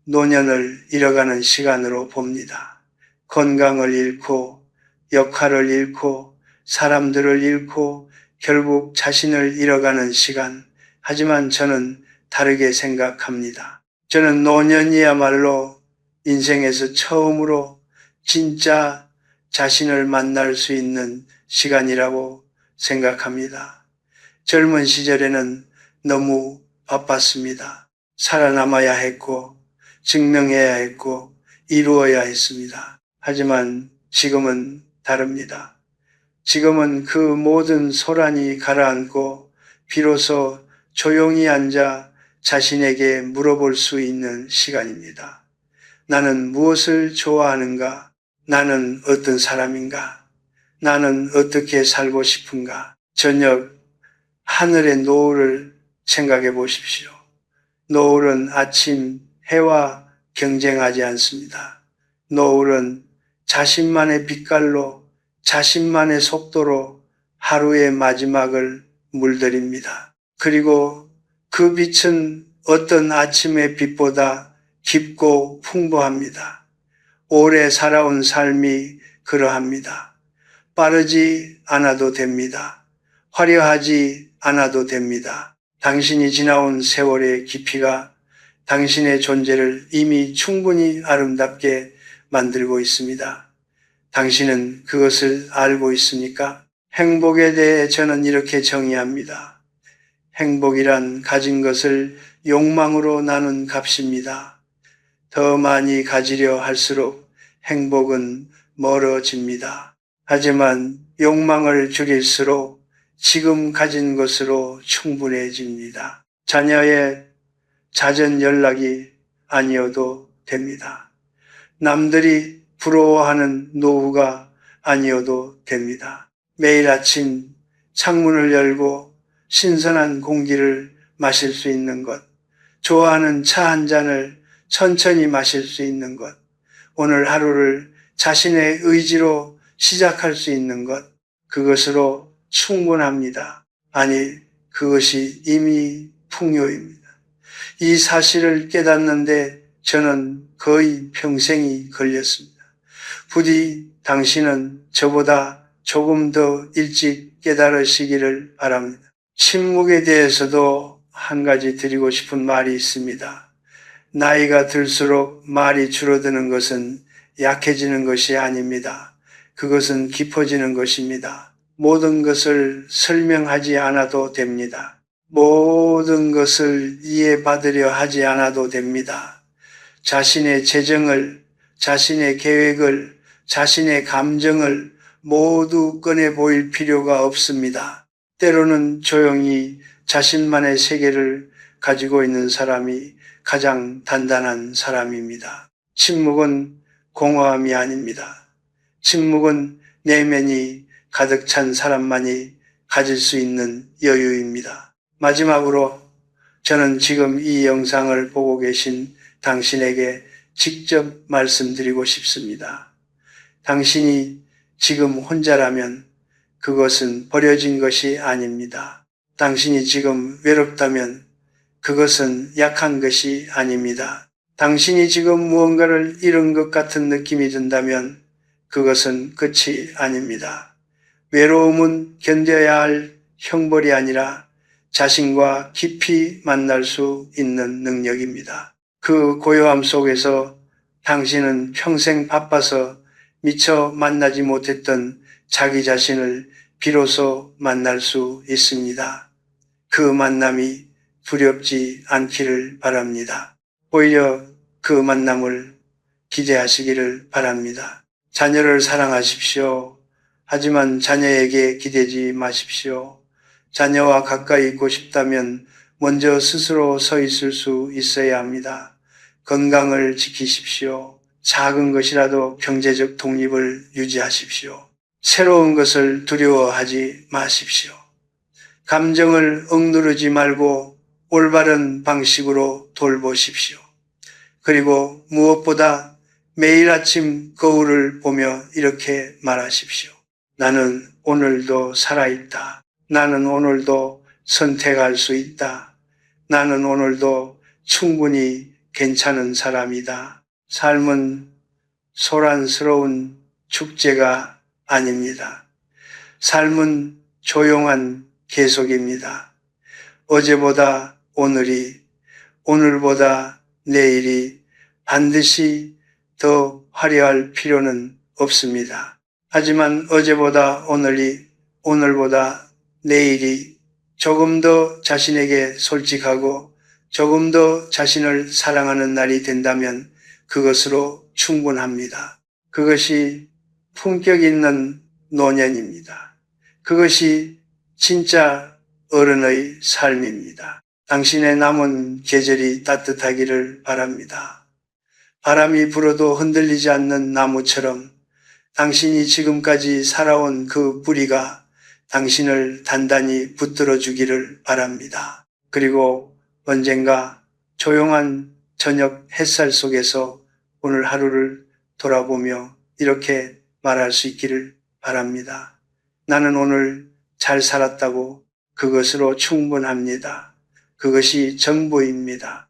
노년을 잃어가는 시간으로 봅니다. 건강을 잃고, 역할을 잃고, 사람들을 잃고, 결국 자신을 잃어가는 시간. 하지만 저는 다르게 생각합니다. 저는 노년이야말로 인생에서 처음으로 진짜 자신을 만날 수 있는 시간이라고 생각합니다. 젊은 시절에는 너무 바빴습니다. 살아남아야 했고, 증명해야 했고, 이루어야 했습니다. 하지만 지금은 다릅니다. 지금은 그 모든 소란이 가라앉고 비로소 조용히 앉아 자신에게 물어볼 수 있는 시간입니다. 나는 무엇을 좋아하는가? 나는 어떤 사람인가? 나는 어떻게 살고 싶은가? 저녁 하늘의 노을을 생각해 보십시오. 노을은 아침 해와 경쟁하지 않습니다. 노을은 자신만의 빛깔로, 자신만의 속도로 하루의 마지막을 물들입니다. 그리고 그 빛은 어떤 아침의 빛보다 깊고 풍부합니다. 오래 살아온 삶이 그러합니다. 빠르지 않아도 됩니다. 화려하지 않아도 됩니다. 당신이 지나온 세월의 깊이가 당신의 존재를 이미 충분히 아름답게 만들고 있습니다. 당신은 그것을 알고 있습니까? 행복에 대해 저는 이렇게 정의합니다. 행복이란 가진 것을 욕망으로 나눈 값입니다. 더 많이 가지려 할수록 행복은 멀어집니다. 하지만 욕망을 줄일수록 지금 가진 것으로 충분해집니다. 자녀의 잦은 연락이 아니어도 됩니다. 남들이 부러워하는 노후가 아니어도 됩니다. 매일 아침 창문을 열고 신선한 공기를 마실 수 있는 것, 좋아하는 차 한 잔을 천천히 마실 수 있는 것, 오늘 하루를 자신의 의지로 시작할 수 있는 것, 그것으로 충분합니다. 아니, 그것이 이미 풍요입니다. 이 사실을 깨닫는데 저는 거의 평생이 걸렸습니다. 부디 당신은 저보다 조금 더 일찍 깨달으시기를 바랍니다. 침묵에 대해서도 한 가지 드리고 싶은 말이 있습니다. 나이가 들수록 말이 줄어드는 것은 약해지는 것이 아닙니다. 그것은 깊어지는 것입니다. 모든 것을 설명하지 않아도 됩니다. 모든 것을 이해받으려 하지 않아도 됩니다. 자신의 재정을, 자신의 계획을, 자신의 감정을 모두 꺼내 보일 필요가 없습니다. 때로는 조용히 자신만의 세계를 가지고 있는 사람이 가장 단단한 사람입니다. 침묵은 공허함이 아닙니다. 침묵은 내면이 가득 찬 사람만이 가질 수 있는 여유입니다. 마지막으로 저는 지금 이 영상을 보고 계신 당신에게 직접 말씀드리고 싶습니다. 당신이 지금 혼자라면 그것은 버려진 것이 아닙니다. 당신이 지금 외롭다면 그것은 약한 것이 아닙니다. 당신이 지금 무언가를 잃은 것 같은 느낌이 든다면 그것은 끝이 아닙니다. 외로움은 견뎌야 할 형벌이 아니라 자신과 깊이 만날 수 있는 능력입니다. 그 고요함 속에서 당신은 평생 바빠서 미처 만나지 못했던 자기 자신을 비로소 만날 수 있습니다. 그 만남이 두렵지 않기를 바랍니다. 오히려 그 만남을 기대하시기를 바랍니다. 자녀를 사랑하십시오. 하지만 자녀에게 기대지 마십시오. 자녀와 가까이 있고 싶다면 먼저 스스로 서 있을 수 있어야 합니다. 건강을 지키십시오. 작은 것이라도 경제적 독립을 유지하십시오. 새로운 것을 두려워하지 마십시오. 감정을 억누르지 말고 올바른 방식으로 돌보십시오. 그리고 무엇보다 매일 아침 거울을 보며 이렇게 말하십시오. 나는 오늘도 살아있다. 나는 오늘도 선택할 수 있다. 나는 오늘도 충분히 괜찮은 사람이다. 삶은 소란스러운 축제가 아닙니다. 삶은 조용한 계속입니다. 어제보다 오늘이, 오늘보다 내일이 반드시 더 화려할 필요는 없습니다. 하지만 어제보다 오늘이, 오늘보다 내일이 조금 더 자신에게 솔직하고 조금 더 자신을 사랑하는 날이 된다면 그것으로 충분합니다. 그것이 품격 있는 노년입니다. 그것이 진짜 어른의 삶입니다. 당신의 남은 계절이 따뜻하기를 바랍니다. 바람이 불어도 흔들리지 않는 나무처럼 당신이 지금까지 살아온 그 뿌리가 당신을 단단히 붙들어 주기를 바랍니다. 그리고 언젠가 조용한 저녁 햇살 속에서 오늘 하루를 돌아보며 이렇게 말할 수 있기를 바랍니다. 나는 오늘 잘 살았다고 그것으로 충분합니다. 그것이 전부입니다.